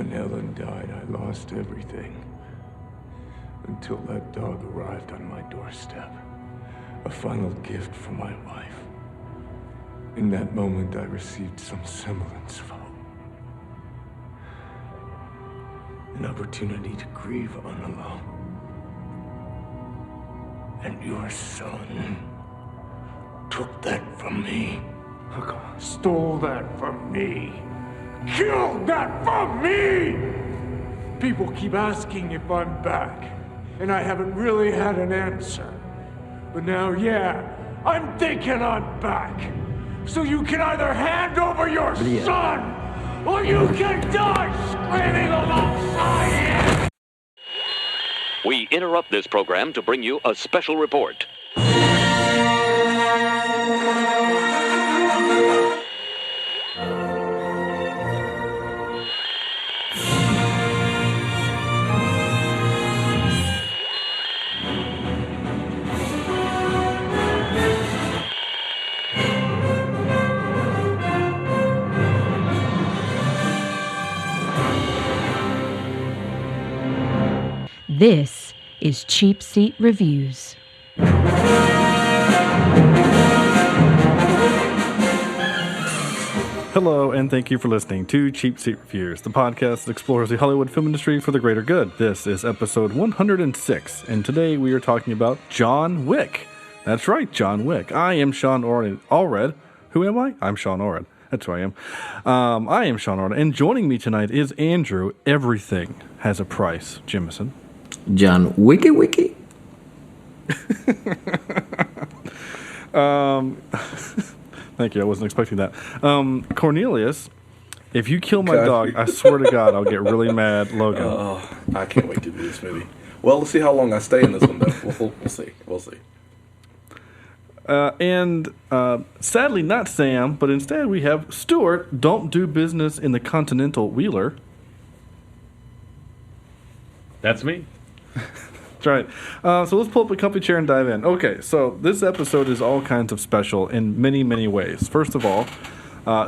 When Ellen died, I lost everything. Until that dog arrived on my doorstep. A final gift from my wife. In that moment, I received some semblance of hope. An opportunity to grieve alone. And your son took that from me. Stole that from me. Killed that from me! People keep asking if I'm back, and I haven't really had an answer. But now, yeah, I'm thinking I'm back. So you can either hand over your son, or you can die screaming alongside him! We interrupt this program to bring you a special report. This is Cheapseat Reviews. Hello, and thank you for listening to Cheapseat Reviews, the podcast that explores the Hollywood film industry for the greater good. This is episode 106, and today we are talking about John Wick. That's right, John Wick. I am Sean Allred. Who am I? I'm Sean Allred. That's who I am. I am Sean Allred, and joining me tonight is Andrew. Everything has a price, Jimison. John Wicky. Thank you. I wasn't expecting that. Cornelius, if you kill my dog, I swear to God, I'll get really mad. Logan. I can't wait to do this movie. Well, let's see how long I stay in this one, though. We'll see. We'll see. And sadly, not Sam, but instead we have Stuart. Don't do business in the Continental Wheeler. That's me. That's right. So let's pull up a comfy chair and dive in. Okay, so this episode is all kinds of special in many, many ways. First of all,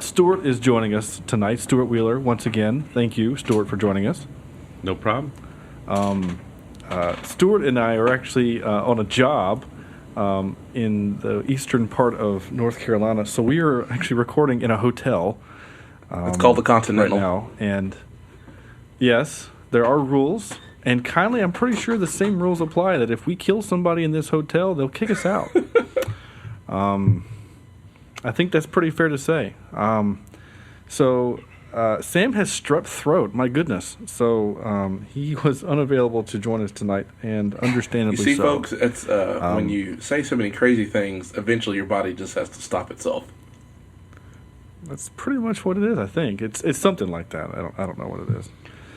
Stuart is joining us tonight. Stuart Wheeler, once again. Thank you, Stuart, for joining us. No problem. Stuart and I are actually on a job in the eastern part of North Carolina. So we are actually recording in a hotel. It's called the Continental. Right now. And yes, there are rules. And kindly, I'm pretty sure the same rules apply, that if we kill somebody in this hotel, they'll kick us out. I think that's pretty fair to say. So Sam has strep throat, my goodness. So he was unavailable to join us tonight, and understandably so. You see, folks, it's when you say so many crazy things, eventually your body just has to stop itself. That's pretty much what it is, I think. It's something like that. I don't know what it is.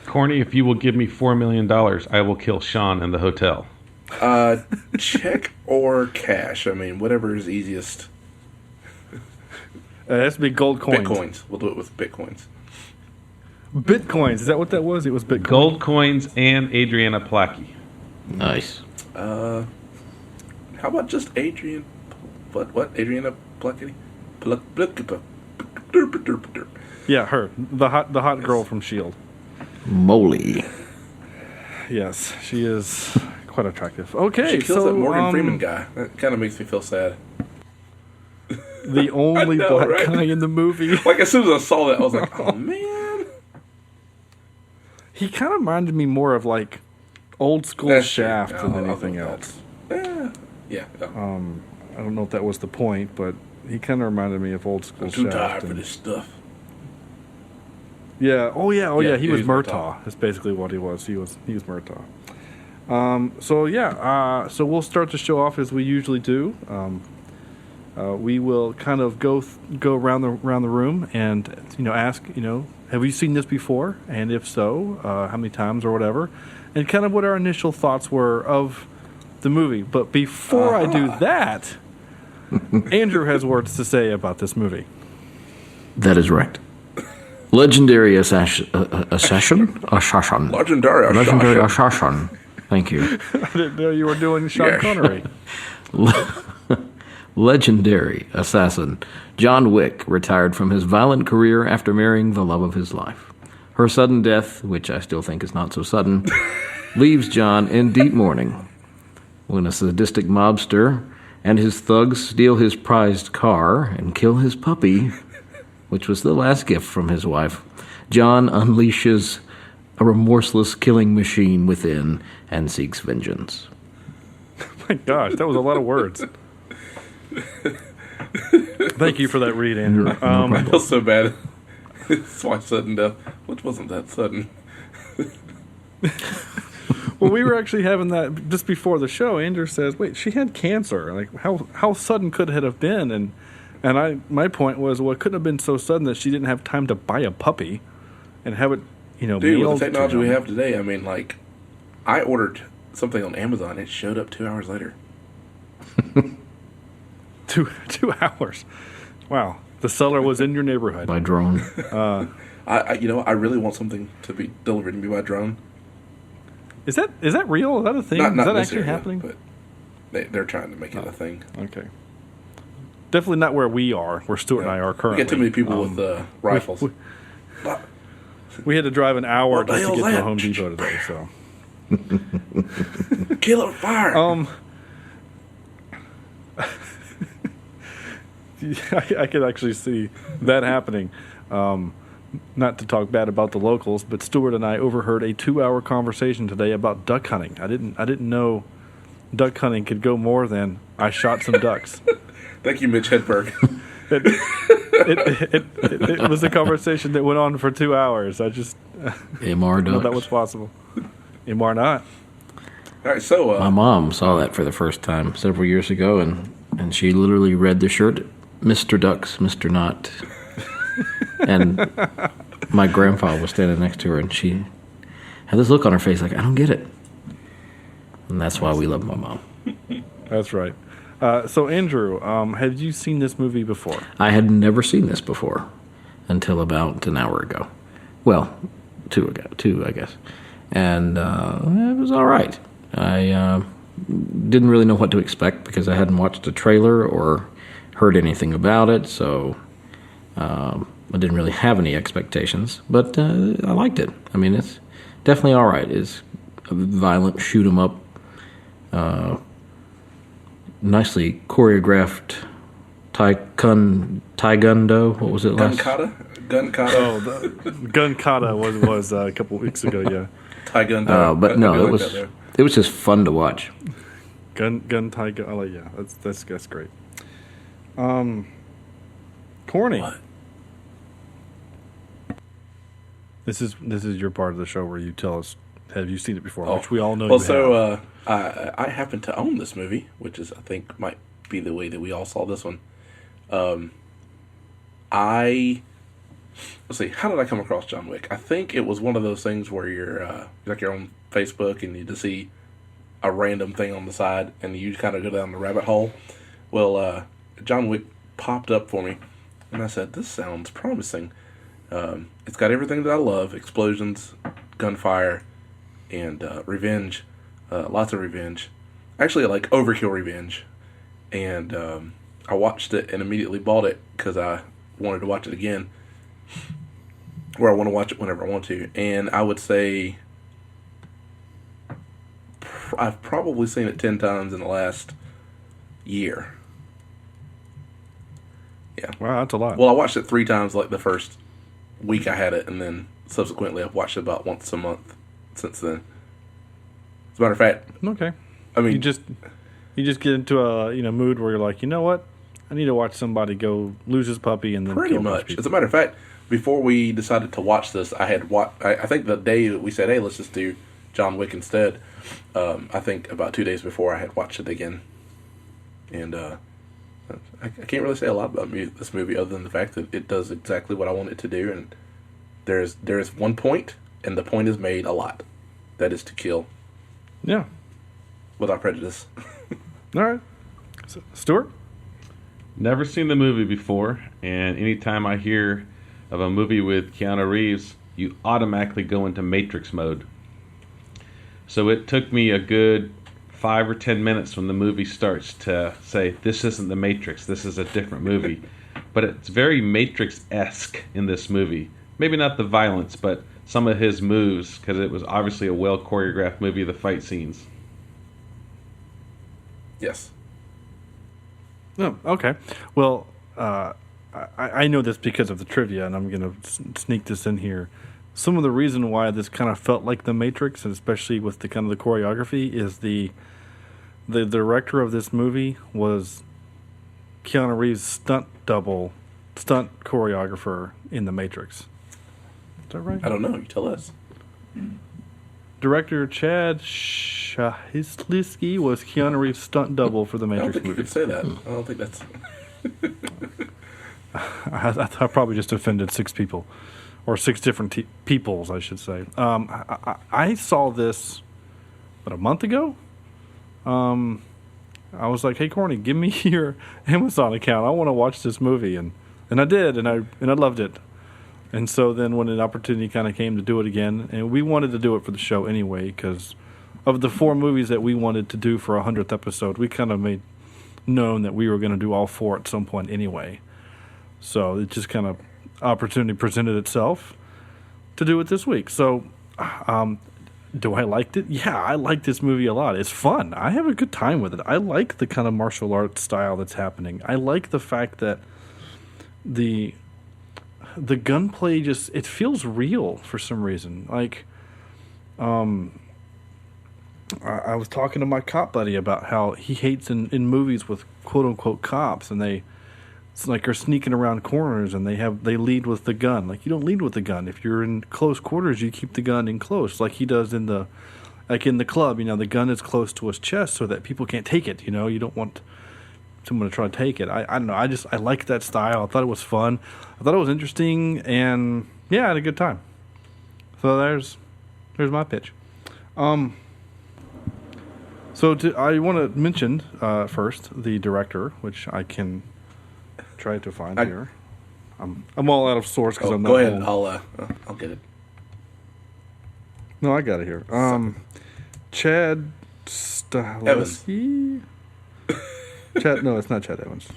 Corny, if you will give me $4 million, I will kill Sean in the hotel. Check or cash. I mean, whatever is easiest. It has to be gold coins. Bitcoins. We'll do it with Bitcoins. Bitcoins. Is that what that was? It was Bitcoin. Gold coins and Adriana Placky. Nice. How about just Adrian? What? Adriana Placky? Yeah, her. The hot girl from S.H.I.E.L.D. Moly. Yes, she is quite attractive. Okay, she kills so that Morgan Freeman guy. That kind of makes me feel sad. The only black right? guy in the movie. Like, as soon as I saw that, I was like, oh, man. He kind of reminded me more of, like, old school Shaft than anything else. Yeah. I don't know if that was the point, but he kind of reminded me of old school Shaft. I'm too tired for this stuff. Yeah. Oh yeah. He was Murtaugh. Murtaugh. That's basically what he was. He was Murtaugh. So we'll start the show off as we usually do. We will kind of go around the room and ask have you seen this before, and if so, how many times or whatever, and kind of what our initial thoughts were of the movie. But before I do that, Andrew has words to say about this movie. That is right. Legendary assassin. Legendary assassin. Thank you. I didn't know you were doing Sean Connery. Legendary assassin John Wick retired from his violent career after marrying the love of his life. Her sudden death, which I still think is not so sudden, leaves John in deep mourning. When a sadistic mobster and his thugs steal his prized car and kill his puppy, which was the last gift from his wife, John unleashes a remorseless killing machine within and seeks vengeance. My gosh, that was a lot of words. Thank you for that read, Andrew. I feel so bad. It's my sudden death, which wasn't that sudden. Well, we were actually having that just before the show. Andrew says, "Wait, she had cancer. Like, how sudden could it have been?" And my point was, well, it couldn't have been so sudden that she didn't have time to buy a puppy and have it, Dude, mailed with the technology to we them. have today, I mean, like, I ordered something on Amazon. It showed up 2 hours later. 2 hours. Wow, the seller was in your neighborhood. By drone. I really want something to be delivered to me by drone. Is that real? Is that a thing? Not Is that this actually area, happening? But they're trying to make it a thing. Okay. Definitely not where we are, where Stuart and I are We currently. get too many people with rifles. We had to drive an hour What the just to hell's get to that? Home Depot today. So. Kill it with fire. I could actually see that happening. Not to talk bad about the locals, but Stuart and I overheard a 2-hour conversation today about duck hunting. I didn't know duck hunting could go more than I shot some ducks. Thank you, Mitch Hedberg. It was a conversation that went on for 2 hours. I just MR know ducks. that was possible. Or not. All right, so My mom saw that for the first time several years ago, and she literally read the shirt, Mr. Ducks, Mr. Not. And my grandpa was standing next to her, and she had this look on her face like, I don't get it. And that's why we love my mom. That's right. So, Andrew, have you seen this movie before? I had never seen this before until about an hour ago. Well, two, I guess. And it was all right. I didn't really know what to expect because I hadn't watched a trailer or heard anything about it, so I didn't really have any expectations. But I liked it. I mean, it's definitely all right. It's a violent shoot-'em-up, nicely choreographed Taekwondo. What was it last? Gun kata. Oh, the gun kata was a couple weeks ago. Yeah, Taekwondo. But no, it was just fun to watch. gun tiger. Oh, yeah, that's great. Corny. What? This is your part of the show where you tell us, have you seen it before? Which we all know. Well, you so have. I happen to own this movie, which is I think might be the way that we all saw this one. Let's see, how did I come across John Wick? I think it was one of those things where you're on Facebook and you just see a random thing on the side and you kind of go down the rabbit hole. Well, John Wick popped up for me, and I said, "This sounds promising." It's got everything that I love: explosions, gunfire, and revenge. Lots of revenge. Actually, like overkill revenge. And I watched it and immediately bought it because I wanted to watch it again. Or I want to watch it whenever I want to. And I would say I've probably seen it 10 times in the last year. Yeah. Wow, that's a lot. Well, I watched it 3 times like the first week I had it, and then subsequently I've watched it about once a month since then. As a matter of fact, Okay. I mean, You just get into a mood where you're like, you know what? I need to watch somebody go lose his puppy and then pretty kill a bunch of much. people. As a matter of fact, before we decided to watch this, I think the day that we said, "Hey, let's just do John Wick instead," I think about 2 days before I had watched it again, and I can't really say a lot about this movie other than the fact that it does exactly what I want it to do, and there is one point, and the point is made a lot. That is to kill Yeah. without prejudice. All right. So, Stuart? Never seen the movie before, and anytime I hear of a movie with Keanu Reeves, you automatically go into Matrix mode. So it took me a good 5 or 10 minutes when the movie starts to say, this isn't the Matrix, this is a different movie. But it's very Matrix-esque in this movie. Maybe not the violence, but some of his moves because it was obviously a well choreographed movie. The fight scenes. Yes. Oh, okay. Well, I know this because of the trivia, and I'm going to sneak this in here. Some of the reason why this kind of felt like The Matrix, and especially with the kind of the choreography, is the director of this movie was Keanu Reeves' stunt choreographer in The Matrix. Is that right? I don't know. You tell us. Director Chad Stahelski was Keanu Reeves' stunt double for the I don't Matrix think you movie. could say that. I don't think that's... I probably just offended 6 people, or 6 different peoples, I should say. I saw this, a month ago? I was like, hey, Corny, give me your Amazon account. I want to watch this movie. And I did, and I loved it. And so then when an opportunity kind of came to do it again, and we wanted to do it for the show anyway, because of the 4 movies that we wanted to do for 100th episode, we kind of made known that we were going to do all 4 at some point anyway. So it just kind of opportunity presented itself to do it this week. So do I like it? Yeah, I like this movie a lot. It's fun. I have a good time with it. I like the kind of martial arts style that's happening. I like the fact that the gunplay just, it feels real for some reason. Like, I was talking to my cop buddy about how he hates in movies with quote unquote cops, and it's like they're sneaking around corners and they lead with the gun. Like, you don't lead with the gun. If you're in close quarters, you keep the gun in close, like he does in the club. The gun is close to his chest so that people can't take it. You don't want someone to try to take it. I don't know. I like that style. I thought it was fun. I thought it was interesting, and yeah, I had a good time. So there's my pitch. So I want to mention first the director, which I can try to find here. I'm all out of source because I'm not. Go ahead. I'll get it. No, I got it here. Chad Stahelski. No, it's not Chad Evans.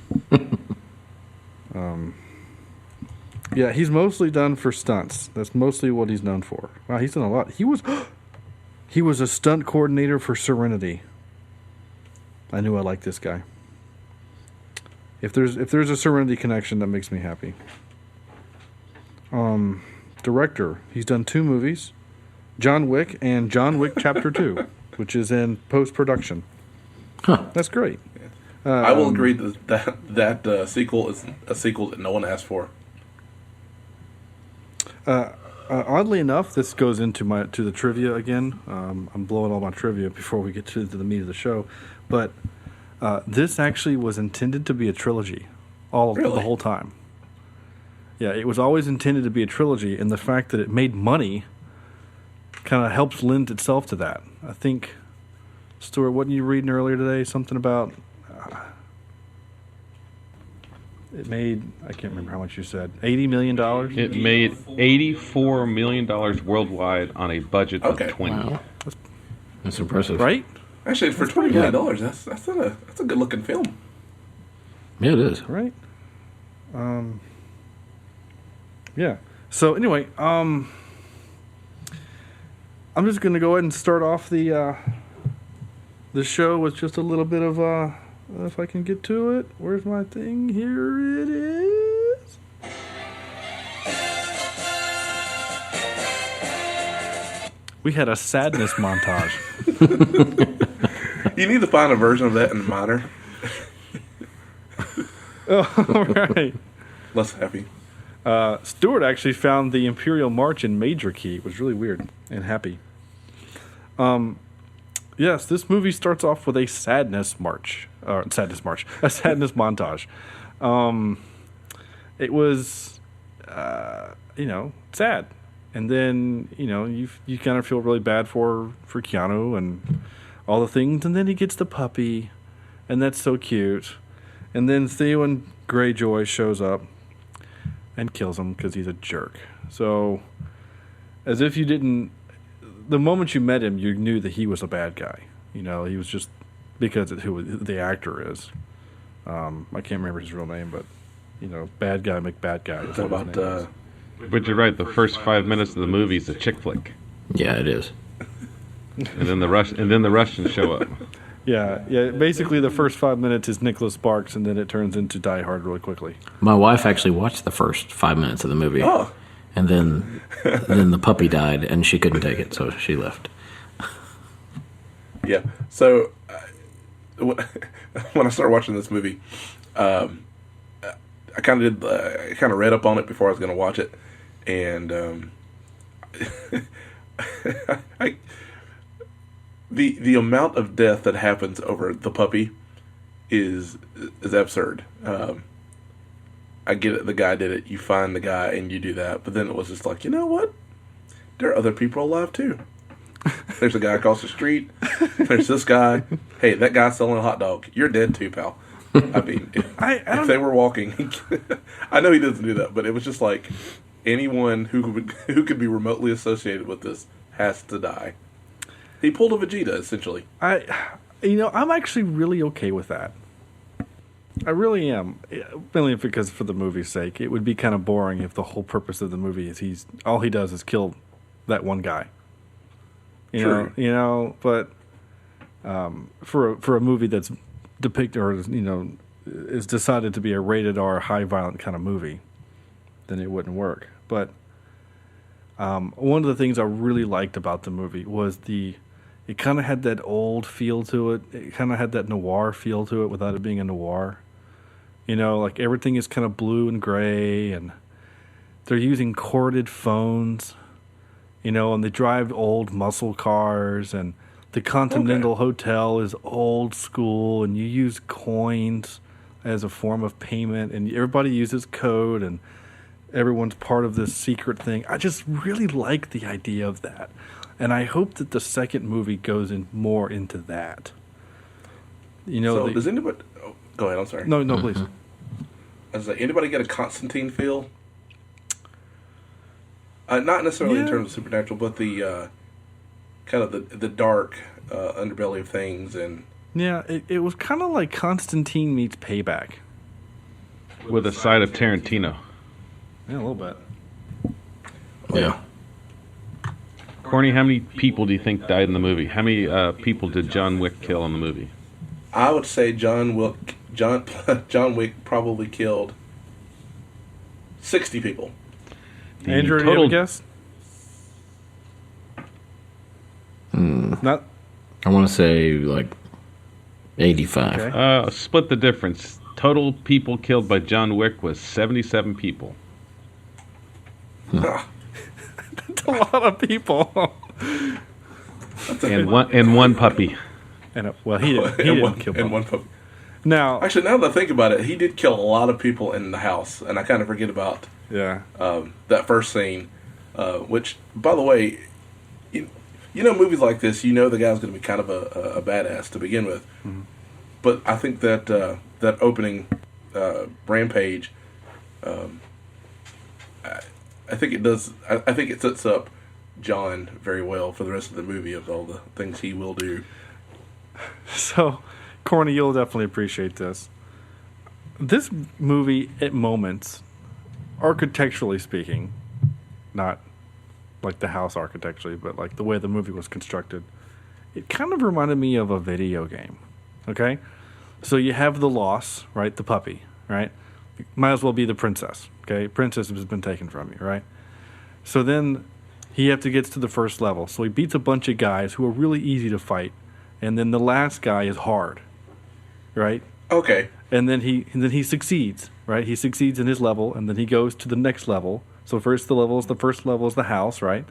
Yeah, he's mostly done for stunts. That's mostly what he's known for. Wow, he's done a lot. He was a stunt coordinator for Serenity. I knew I liked this guy. If there's a Serenity connection, that makes me happy. Director, he's done 2 movies, John Wick and John Wick Chapter 2, which is in post-production. Huh. That's great. I will agree that sequel is a sequel that no one asked for. Oddly enough, this goes into the trivia again. I'm blowing all my trivia before we get to the meat of the show, but this actually was intended to be a trilogy, the whole time. Yeah, it was always intended to be a trilogy, and the fact that it made money kind of helps lend itself to that. I think, Stuart, what were you reading earlier today? Something about it made, I can't remember how much you said, $80 million? It made $84 million worldwide on a budget of $20. Wow. That's impressive. Right? Actually, for $20 million, that's a good looking film. Yeah, it is. Right? Yeah. So anyway, I'm just going to go ahead and start off the show with just a little bit of if I can get to it. Where's my thing? Here it is. We had a sadness montage. You need to find a version of that in minor. Oh, all right. Less happy. Stuart actually found the Imperial March in major key. It was really weird and happy. Yes, this movie starts off with a sadness montage. It was, sad. And then, you kind of feel really bad for Keanu and all the things. And then he gets the puppy, and that's so cute. And then Theon Greyjoy shows up and kills him because he's a jerk. So, as if you didn't... The moment you met him, you knew that he was a bad guy. He was just... Because of who the actor is. I can't remember his real name, but, bad guy, McBad guy. Is that about But you're right. The first 5 minutes of the movie is a chick flick, Yeah, it is. and then the Russians show up. Yeah. Basically, the first 5 minutes is Nicholas Sparks, and then it turns into Die Hard really quickly. My wife actually watched the first 5 minutes of the movie. Oh. And then the puppy died, and she couldn't take it, so she left. Yeah. So when I started watching this movie, I kind of read up on it before I was going to watch it, and the amount of death that happens over the puppy is absurd. I get it. The guy did it. You find the guy and you do that. But then it was just like, you know what? There are other people alive too. There's a guy across the street. There's this guy. Hey, that guy's selling a hot dog. You're dead too, pal. I mean, if they were walking, I know he doesn't do that, but it was just like anyone who could be remotely associated with this has to die. He pulled a Vegeta, essentially. I'm actually really okay with that. I really am, mainly because for the movie's sake. It would be kind of boring if the whole purpose of the movie is all he does is kill that one guy. True. But for a movie that's depicted or is decided to be a rated R, high violent kind of movie, then it wouldn't work. But one of the things I really liked about the movie was it kind of had that old feel to it. It kind of had that noir feel to it without it being a noir. Like everything is kind of blue and gray, and they're using corded phones, and they drive old muscle cars, and the Continental Hotel is old school, and you use coins as a form of payment, and everybody uses code, and everyone's part of this secret thing. I just really like the idea of that. And I hope that the second movie goes in more into that. So does anybody... Oh, go ahead, I'm sorry. No, please. I was like, anybody get a Constantine feel? Not necessarily in terms of supernatural, but the kind of the dark underbelly of things. And yeah, it was kind of like Constantine meets Payback. With a side of Tarantino. Yeah, a little bit. Yeah. Corny, how many people do you think died in the movie? How many people did John Wick kill in the movie? I would say John Wick probably killed 60 people. Andrew, do you have a guess? Not. I want to say like 85. Okay. Split the difference. Total people killed by John Wick was 77 people. That's a lot of people. And one puppy. He didn't kill and one puppy. Now, actually, now that I think about it, he did kill a lot of people in the house, and I kind of forget about that first scene. Which, by the way, movies like this, the guy's going to be kind of a badass to begin with. Mm-hmm. But I think that that opening rampage, I think it does. I think it sets up John very well for the rest of the movie of all the things he will do. So, Corny, you'll definitely appreciate this. This movie, at moments, architecturally speaking, not like the house architecturally, but like the way the movie was constructed, it kind of reminded me of a video game. Okay? So you have the loss, right? The puppy, right? Might as well be the princess, okay? Princess has been taken from you, right? So then he have to get to the first level. So he beats a bunch of guys who are really easy to fight, and then the last guy is hard, right? Okay. And then he succeeds, right? He succeeds in his level, and then he goes to the next level. So the first level is the house, right?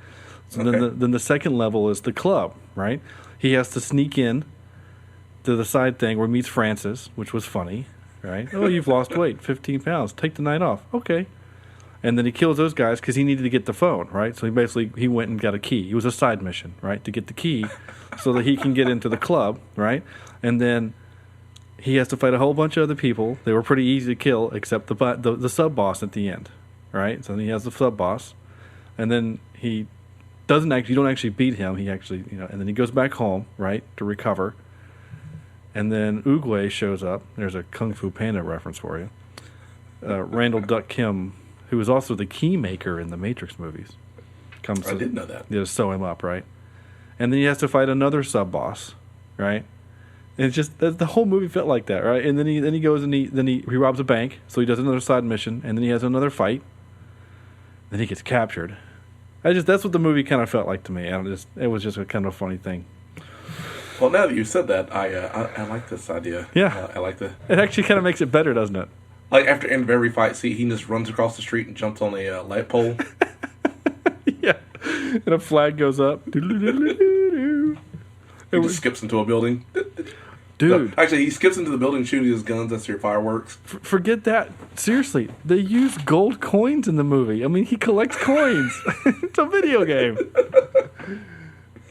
So then the second level is the club, right? He has to sneak in to the side thing where he meets Francis, which was funny, right? Oh, you've lost weight, 15 pounds. Take the night off. Okay. And then he kills those guys because he needed to get the phone, right? So he went and got a key. It was a side mission, right, to get the key so that he can get into the club, right? And then he has to fight a whole bunch of other people. They were pretty easy to kill except the sub-boss at the end, right? So then he has the sub-boss. And then you don't actually beat him. He actually, and then he goes back home, right, to recover. And then Oogway shows up. There's a Kung Fu Panda reference for you. Randall Duck Kim who was also the key maker in the Matrix movies, comes. I did know that. To sew him up, right? And then he has to fight another sub boss, right? And it's just the whole movie felt like that, right? And then he goes and he robs a bank, so he does another side mission, and then he has another fight. Then he gets captured. That's what the movie kind of felt like to me. It was just a kind of funny thing. Well, now that you said that, I like this idea. Yeah, I like the. It actually kind of makes it better, doesn't it? Like after end of every fight, see, he just runs across the street and jumps on a light pole. Yeah, and a flag goes up. He just skips into a building. Dude. No, actually, he skips into the building shooting his guns. That's your fireworks. Forget that. Seriously, they use gold coins in the movie. I mean, he collects coins. It's a video game.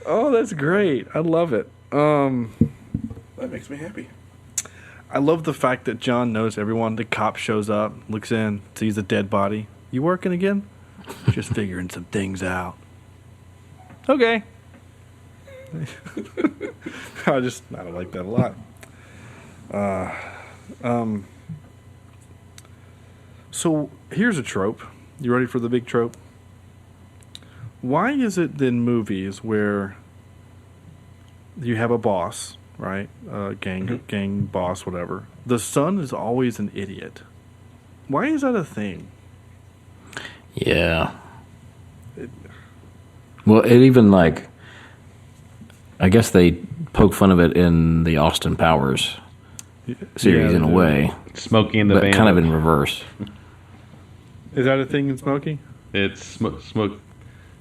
Oh, that's great. I love it. That makes me happy. I love the fact that John knows everyone. The cop shows up, looks in, sees a dead body. You working again? Just figuring some things out. Okay. I don't like that a lot. So here's a trope. You ready for the big trope? Why is it in movies where you have a boss, right? Gang boss, whatever. The son is always an idiot. Why is that a thing? Yeah. Well, it even I guess they poke fun of it in the Austin Powers series in a way. Smokey and the but Bandit. kind of in reverse. Is that a thing in Smokey? It's Smoke.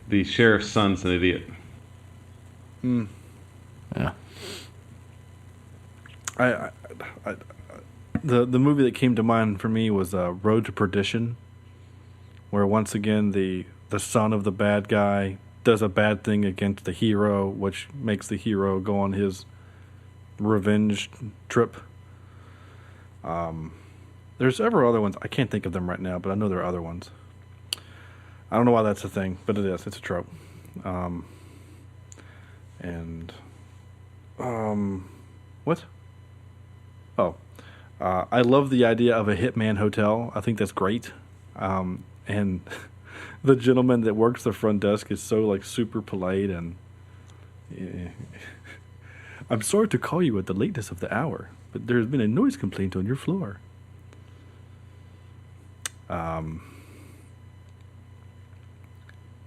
The sheriff's son's an idiot. Yeah. The movie that came to mind for me was Road to Perdition, where once again the son of the bad guy does a bad thing against the hero, which makes the hero go on his revenge trip. There's several other ones. I can't think of them right now, but I know there are other ones. I don't know why that's a thing, but it is. It's a trope. What? Oh. I love the idea of a hitman hotel. I think that's great. And the gentleman that works the front desk is so super polite and I'm sorry to call you at the lateness of the hour, but there's been a noise complaint on your floor.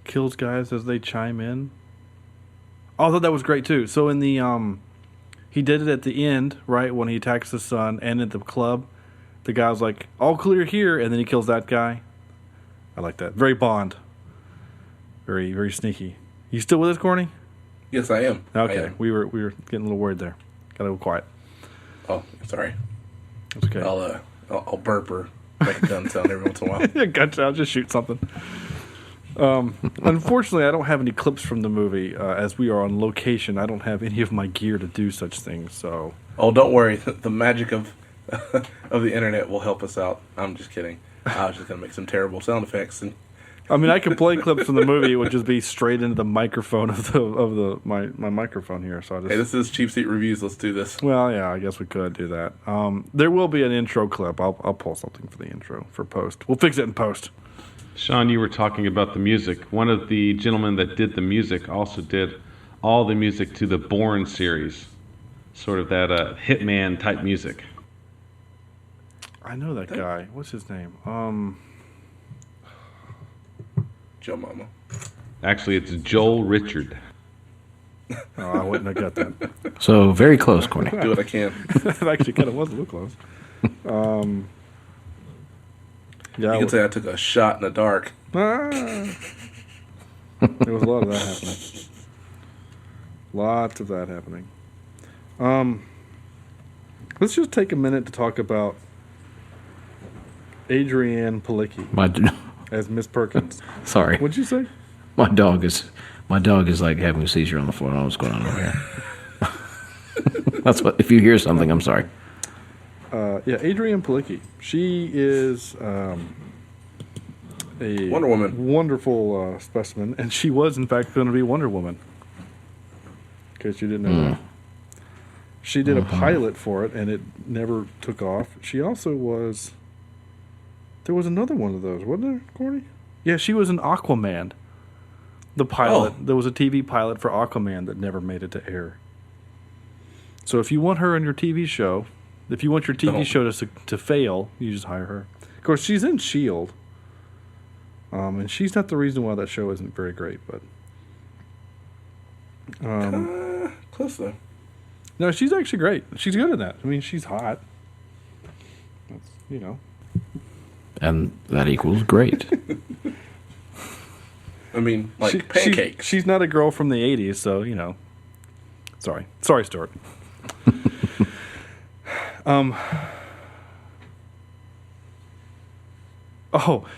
Kills guys as they chime in. Oh, I thought that was great too. So in the he did it at the end, right, when he attacks the son, and at the club, the guy's like, all clear here, and then he kills that guy. I like that. Very Bond. Very, very sneaky. You still with us, Corny? Yes, I am. Okay. I am. We were getting a little worried there. Gotta go quiet. Oh, sorry. That's okay. I'll burp or make a gun sound every once in a while. Yeah, gotcha. I'll just shoot something. Unfortunately, I don't have any clips from the movie. As we are on location, I don't have any of my gear to do such things. So. Oh, don't worry. The magic of the internet will help us out. I'm just kidding. I was just gonna make some terrible sound effects. And I mean, I could play clips from the movie. It would just be straight into the microphone of my microphone here. So I just. Hey, this is Cheapseat Reviews. Let's do this. Well, yeah, I guess we could do that. There will be an intro clip. I'll pull something for the intro for post. We'll fix it in post. Sean, you were talking about the music. One of the gentlemen that did the music also did all the music to the Bourne series. Sort of that Hitman type music. I know that guy. What's his name? Joe Mama. Actually, it's Joel Richard. Oh, I wouldn't have got that. So, very close, Corny. Do what I can. It actually kind of was a little close. Yeah, You can say I took a shot in the dark. There was a lot of that happening. Lots of that happening. Let's just take a minute to talk about Adrienne Palicki as Miss Perkins. Sorry. What'd you say? My dog is like having a seizure on the floor. I don't know what's going on over here. That's what. If you hear something, I'm sorry. Yeah, Adrienne Palicki. She is a Wonder Woman. Wonderful specimen, and she was in fact going to be Wonder Woman. In case you didn't know that. She did a pilot for it, and it never took off. She also was There was another one of those, wasn't there, Corey? Yeah, she was in Aquaman. The pilot. Oh. There was a TV pilot for Aquaman that never made it to air. So if you want her in your TV show, if you want your TV show to fail, you just hire her. Of course, she's in S.H.I.E.L.D. And she's not the reason why that show isn't very great, but... Close, though. No, she's actually great. She's good at that. I mean, she's hot. That's, you know. And that equals great. I mean, like pancakes. She's not a girl from the 80s, so, you know. Sorry, Stuart.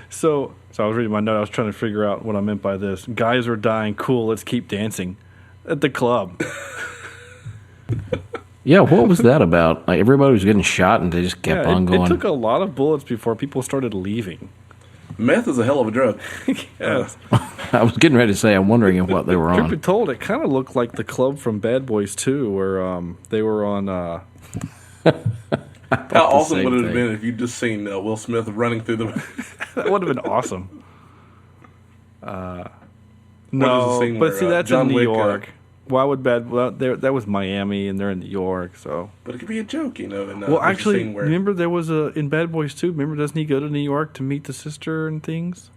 So I was reading my note. I was trying to figure out what I meant by this. Guys are dying. Cool, let's keep dancing. At the club. Yeah, what was that about? Like everybody was getting shot and they just kept on going. It took a lot of bullets before people started leaving. Meth is a hell of a drug. Yes. I was getting ready to say, I'm wondering what they were Truth be on. told, it kind of looked like the club from Bad Boys 2, where they were on... How awesome would it have been if you'd just seen Will Smith running through the... That would have been awesome. No, scene but where, see, that's John in New Wick, York. Why would that was Miami, and they're in New York, so... But it could be a joke, you know. And, Well, there's a actually, scene where, remember there was in Bad Boys 2, remember, doesn't he go to New York to meet the sister and things?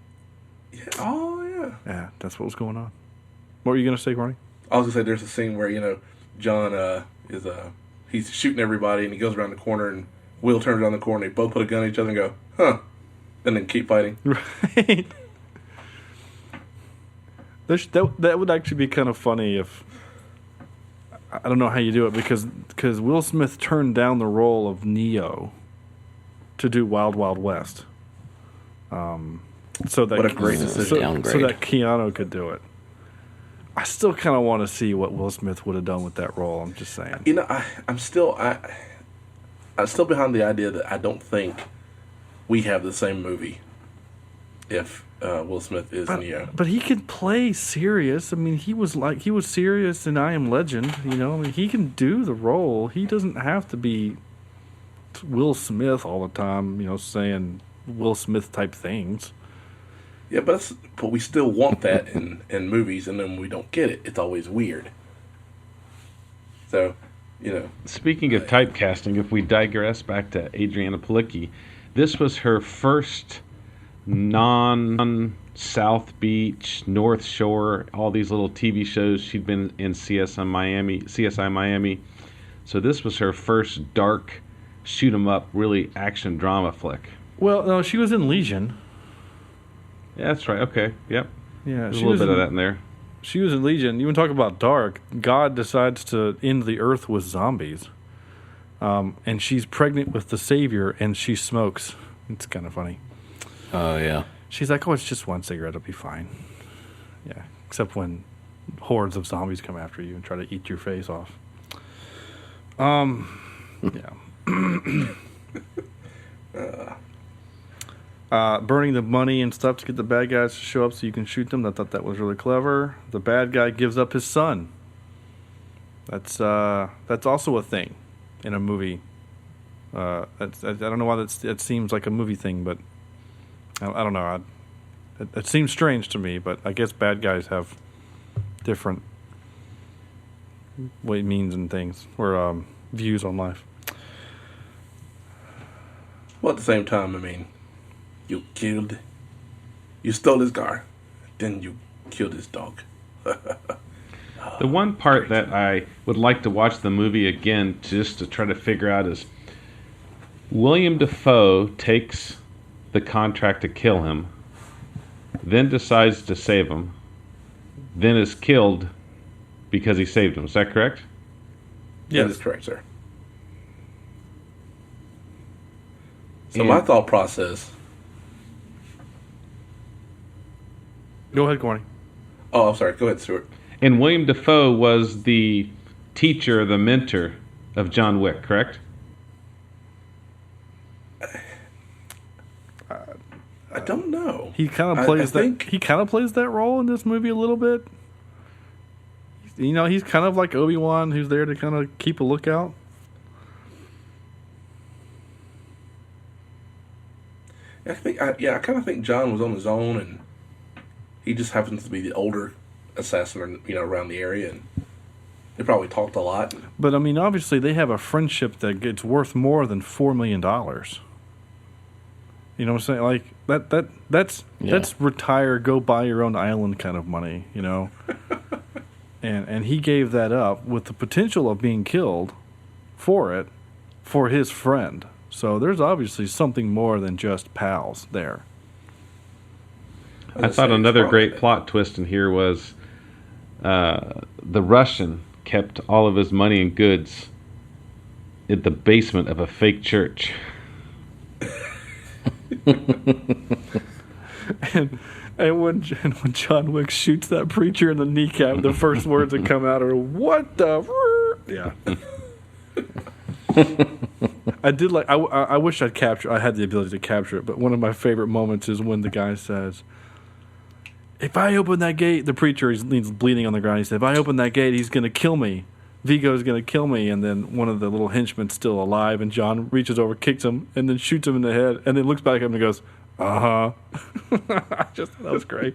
Yeah, oh, yeah. Yeah, that's what was going on. What were you going to say, Barney? I was going to say there's a scene where, you know, John he's shooting everybody, and he goes around the corner, and Will turns around the corner, and they both put a gun at each other and go, huh, and then keep fighting. Right. That would actually be kind of funny if... I don't know how you do it, because Will Smith turned down the role of Neo to do Wild Wild West. So that What a great decision. Downgrade. so that Keanu could do it. I still kind of want to see what Will Smith would have done with that role. I'm just saying. You know, I'm still behind the idea that I don't think we have the same movie if Will Smith is Neo. But he can play serious. I mean, he was serious in I Am Legend. You know, I mean, he can do the role. He doesn't have to be Will Smith all the time. You know, saying Will Smith type things. Yeah, but we still want that in movies, and then when we don't get it, it's always weird. So, you know. Speaking of typecasting, if we digress back to Adriana Palicki, this was her first non-South Beach, North Shore, all these little TV shows. She'd been in CSI Miami. So this was her first dark, shoot-'em-up, really action drama flick. Well, no, she was in Legion. Yeah, that's right. Okay. Yep. Yeah, There's a little bit of that in there. She was in Legion. You want to talk about dark? God decides to end the earth with zombies. And she's pregnant with the Savior, and she smokes. It's kind of funny. Oh, yeah. She's like, oh, it's just one cigarette. It'll be fine. Yeah, except when hordes of zombies come after you and try to eat your face off. Yeah. Burning the money and stuff to get the bad guys to show up so you can shoot them. I thought that was really clever. The bad guy gives up his son. That's also a thing in a movie. I don't know why it seems like a movie thing, but I don't know. It seems strange to me, but I guess bad guys have different what it means and things, or views on life. Well, at the same time, I mean, you stole his car, then you killed his dog. The one part that I would like to watch the movie again just to try to figure out is William Dafoe takes the contract to kill him, then decides to save him, then is killed because he saved him. Is that correct? Yes. That is correct, sir. So my thought process... Go ahead, Corny. Oh, I'm sorry. Go ahead, Stuart. And William Dafoe was the teacher, the mentor of John Wick, correct? I don't know. He kind of plays He kind of plays that role in this movie a little bit. You know, he's kind of like Obi-Wan, who's there to kind of keep a lookout. I I kind of think John was on his own, and he just happens to be the older assassin, around the area, and they probably talked a lot. But I mean, obviously, they have a friendship that gets worth more than $4 million. You know what I'm saying? Like that's retire, go buy your own island kind of money. And he gave that up with the potential of being killed for his friend. So there's obviously something more than just pals there. I thought another great plot twist in here was the Russian kept all of his money and goods in the basement of a fake church. And when John Wick shoots that preacher in the kneecap, the first words that come out are, "What the?" Yeah. I did like. I wish I had the ability to capture it, but one of my favorite moments is when the guy says, "If I open that gate," the preacher he's bleeding on the ground. He said, "If I open that gate, he's going to kill me. Vigo's going to kill me." And then one of the little henchmen's still alive, and John reaches over, kicks him, and then shoots him in the head, and then looks back at him and goes, "Uh-huh." That was great.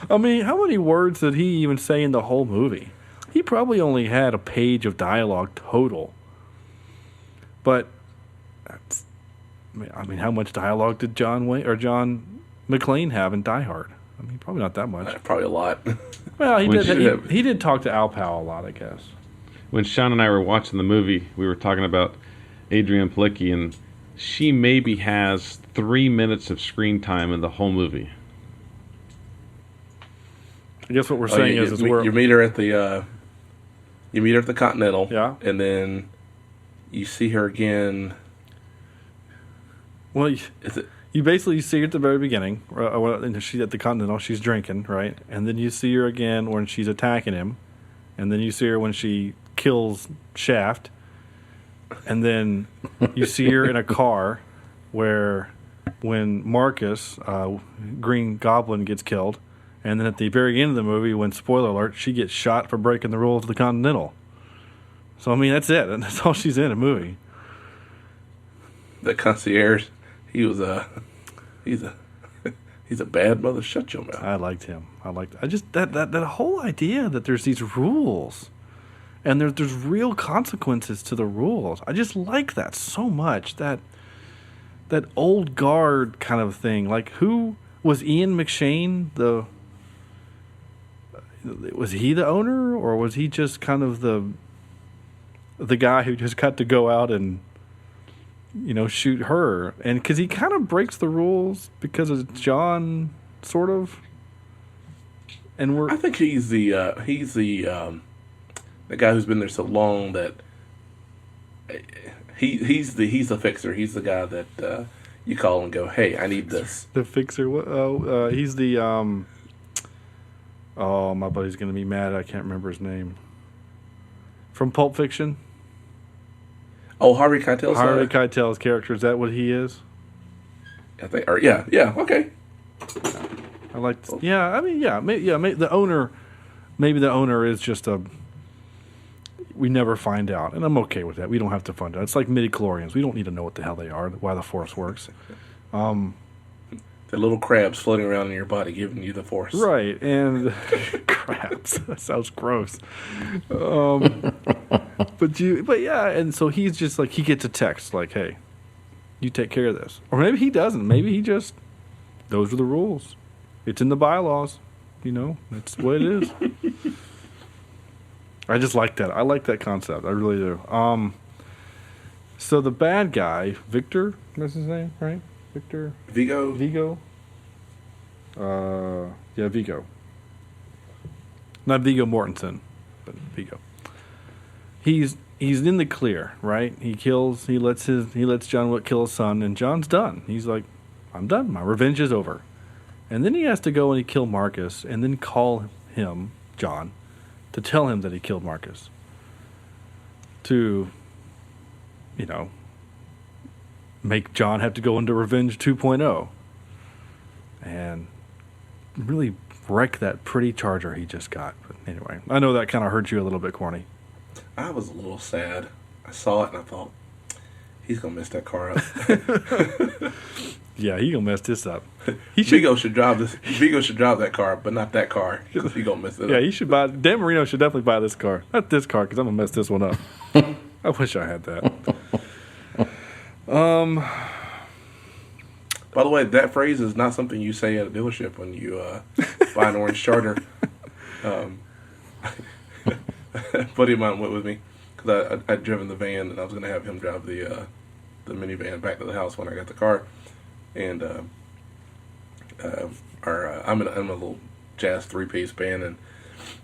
I mean, how many words did he even say in the whole movie? He probably only had a page of dialogue total. But I mean, how much dialogue did John McClane have in Die Hard? I mean, probably not that much. Probably a lot. Well, he did talk to Al Powell a lot, I guess. When Sean and I were watching the movie, we were talking about Adrienne Palicki, and she maybe has 3 minutes of screen time in the whole movie. I guess what we're saying is you meet her at the Continental, yeah, and then you see her again. Well, you basically see her at the very beginning. She's at the Continental. She's drinking, right? And then you see her again when she's attacking him. And then you see her when she kills Shaft. And then you see her in a car when Marcus, Green Goblin, gets killed. And then at the very end of the movie, when, spoiler alert, she gets shot for breaking the rules of the Continental. So, I mean, that's it. And that's all she's in a movie. The concierge, he's a bad mother. Shut your mouth. I liked him. I just that whole idea that there's these rules, and there's real consequences to the rules. I just like that so much. That old guard kind of thing. Like, who was Ian McShane? Was he the owner, or was he just kind of the guy who just got to go out and shoot her? And because he kind of breaks the rules because of John, sort of. And I think he's the guy who's been there so long that he's the fixer. He's the guy that you call and go, "Hey, I need this." The fixer. What? He's the. Oh, my buddy's gonna be mad. I can't remember his name. From Pulp Fiction. Oh, Harvey Keitel's. Harvey Keitel's character. Is that what he is? I think. Or yeah. Okay. I like. Yeah, I mean, maybe the owner. Maybe the owner is just a. We never find out, and I'm okay with that. We don't have to find out. It's like midichlorians. We don't need to know what the hell they are, why the Force works. The little crabs floating around in your body giving you the Force. Right, and crabs. That sounds gross. But yeah, and so he's just like, he gets a text like, "Hey, you take care of this," or maybe he doesn't. Maybe he just, those are the rules. It's in the bylaws. That's the way it is. I just like that. I like that concept. I really do. So the bad guy, Victor, what's his name, right? Victor? Vigo? Yeah, Vigo. Not Viggo Mortensen, but Vigo. He's in the clear, right? He lets John Wick kill his son, and John's done. He's like, "I'm done. My revenge is over." And then he has to go and he kill Marcus, and then call him, John, to tell him that he killed Marcus. To, make John have to go into Revenge 2.0. And really wreck that pretty Charger he just got. But anyway, I know that kind of hurt you a little bit, Corny. I was a little sad. I saw it and I thought, He's gonna mess that car up. Yeah, he gonna mess this up. Vigo should drive this. Vigo should drive that car, but not that car because he gonna mess it up. Yeah, he should buy. Dan Marino should definitely buy this car. Not this car because I'm gonna mess this one up. I wish I had that. By the way, that phrase is not something you say at a dealership when you buy an orange Charger. A buddy of mine went with me because I'd driven the van and I was going to have him drive the minivan back to the house when I got the car. And I'm in a little jazz 3-piece band, and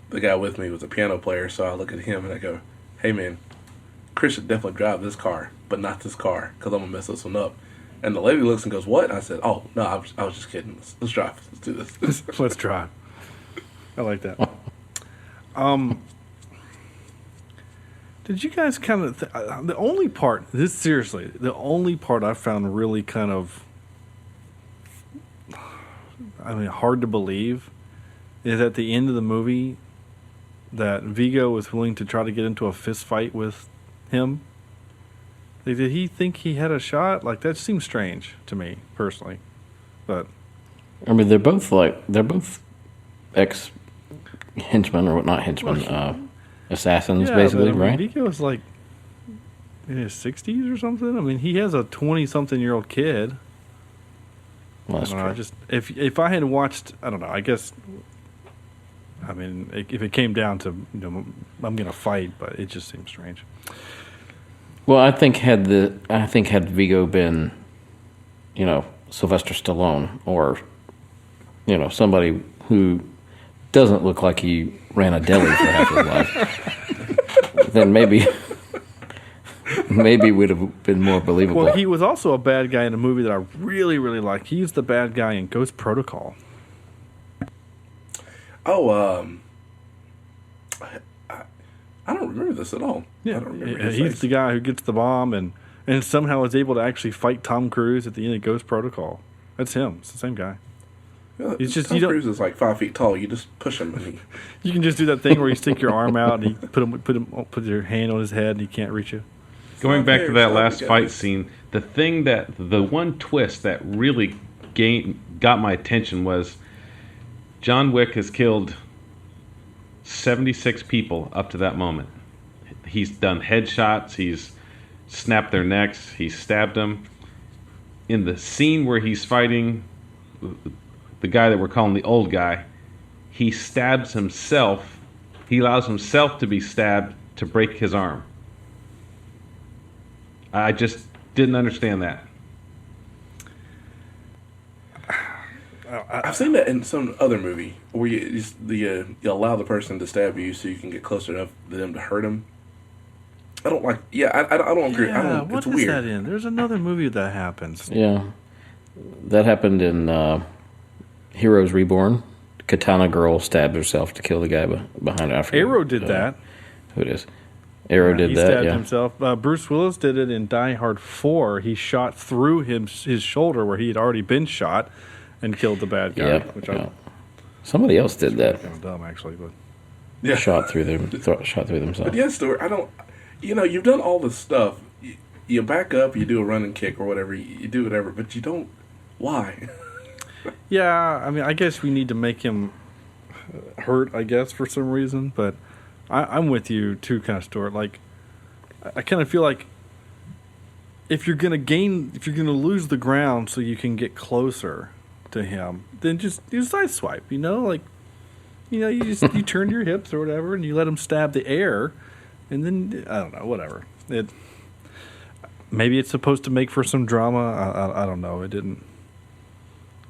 the guy with me was a piano player. So I look at him and I go, "Hey man, Chris should definitely drive this car, but not this car because I'm gonna mess this one up." And the lady looks and goes, "What?" And I said, "Oh no, I was just kidding. Let's drive. Let's do this." Let's drive. I like that. Did you guys kind of the only part? The only part I found really kind of, hard to believe, is at the end of the movie that Vigo was willing to try to get into a fist fight with him. Like, did he think he had a shot? Like, that seems strange to me personally, but I mean, they're both ex-henchmen or not henchmen, assassins, basically, but, right? Vigo was like in his 60s or something. I mean, he has a 20-something-year-old kid. Well, that's true. I just if I had watched, I don't know. I guess, I mean, if it came down to I'm gonna fight, but it just seems strange. Well, I think had Vigo been, Sylvester Stallone or, somebody who doesn't look like he ran a deli for half his life, then maybe would have been more believable. Well, he was also a bad guy in a movie that I really, really liked. He was the bad guy in Ghost Protocol. Oh, I don't remember this at all. Yeah, I don't remember his he's face. the guy who gets the bomb and somehow is able to actually fight Tom Cruise at the end of Ghost Protocol. That's him. It's the same guy. Yeah, He's just Tom Cruise is like 5 feet tall. You just push him and You can just do that thing where you stick your arm out and you put your hand on his head and he can't reach you. Going back to that Sorry, last guys. fight scene, the one twist that really got my attention was John Wick has killed 76 people up to that moment. He's done headshots, he's snapped their necks, he's stabbed them. In the scene where he's fighting the guy that we're calling the old guy, he stabs himself. He allows himself to be stabbed to break his arm. I just didn't understand that. I've seen that in some other movie where you allow the person to stab you so you can get close enough to them to hurt them. I don't like. Yeah, I don't agree. Yeah, it's what is weird. that in? There's another movie that happens. Yeah, that happened in Heroes Reborn. Katana Girl stabbed herself to kill the guy behind her. Arrow did that. Who it is? Arrow did he that. stabbed Yeah. himself. Bruce Willis did it in Die Hard 4. He shot through his shoulder where he had already been shot and killed the bad guy. Yeah. Which Yeah. Somebody else did that. kind of dumb, actually. But Yeah. Shot through themselves. But yeah, Stuart, I don't. You've done all this stuff. You back up, you do a running kick or whatever. You do whatever, but you don't. Why? yeah, I mean, I guess we need to make him hurt, I guess, for some reason. But I'm with you too, kind of, Stuart. Like, I kind of feel like if you're gonna lose the ground so you can get closer to him, then just do side swipe. You turn your hips or whatever, and you let him stab the air, and then I don't know, whatever. Maybe it's supposed to make for some drama. I don't know. It didn't.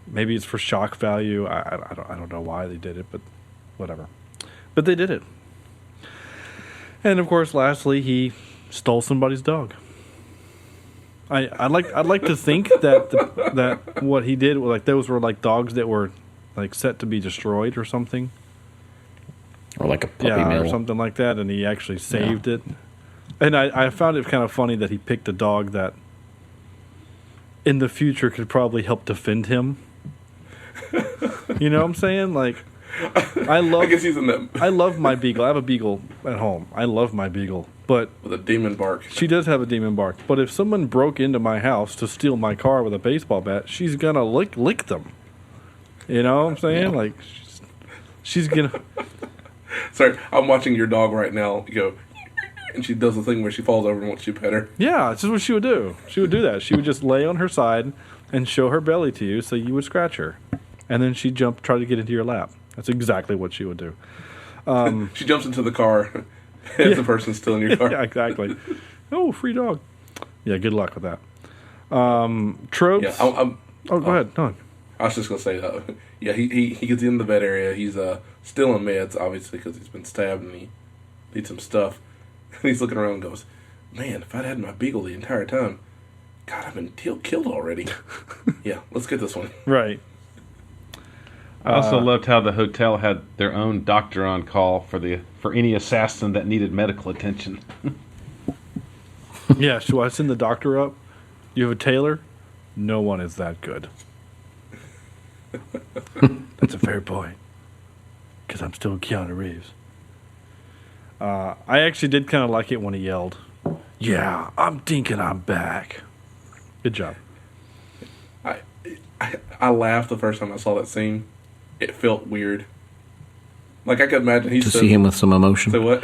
Maybe it's for shock value. I don't know why they did it, but whatever. But they did it. And of course, lastly, he stole somebody's dog. I'd like to think that what he did, like, those were like dogs that were like set to be destroyed or something. Or like a puppy mill. Or something like that, and he actually saved it. And I found it kind of funny that he picked a dog that in the future could probably help defend him. You know what I'm saying? Like, I guess he's in that. I love my beagle. I have a beagle at home. I love my beagle, but With a demon bark. she does have a demon bark. But if someone broke into my house to steal my car with a baseball bat, she's gonna lick them. You know what I'm saying? Like, she's gonna. Sorry, I'm watching your dog right now go, and she does the thing where she falls over and wants you to pet her. Yeah, it's just what she would do. She would do that. She would just lay on her side and show her belly to you so you would scratch her. And then she'd try to get into your lap. That's exactly what she would do. She jumps into the car as the person's still in your car. Yeah, exactly. Oh, free dog. Yeah, good luck with that. Tropes. Yeah, go ahead. No. I was just going to say that. Yeah, he gets in the bed area. He's still in meds, obviously, because he's been stabbed and he needs some stuff. And he's looking around and goes, man, if I'd had my beagle the entire time, God, I've been killed already. Yeah, let's get this one. Right. I also loved how the hotel had their own doctor on call for any assassin that needed medical attention. Yeah, so I send the doctor up. You have a tailor? No one is that good. That's a fair point. Because I'm still Keanu Reeves. I actually did kind of like it when he yelled, yeah, I'm thinking I'm back. Good job. I laughed the first time I saw that scene. It felt weird. Like, I could imagine To see him with some emotion. Say what?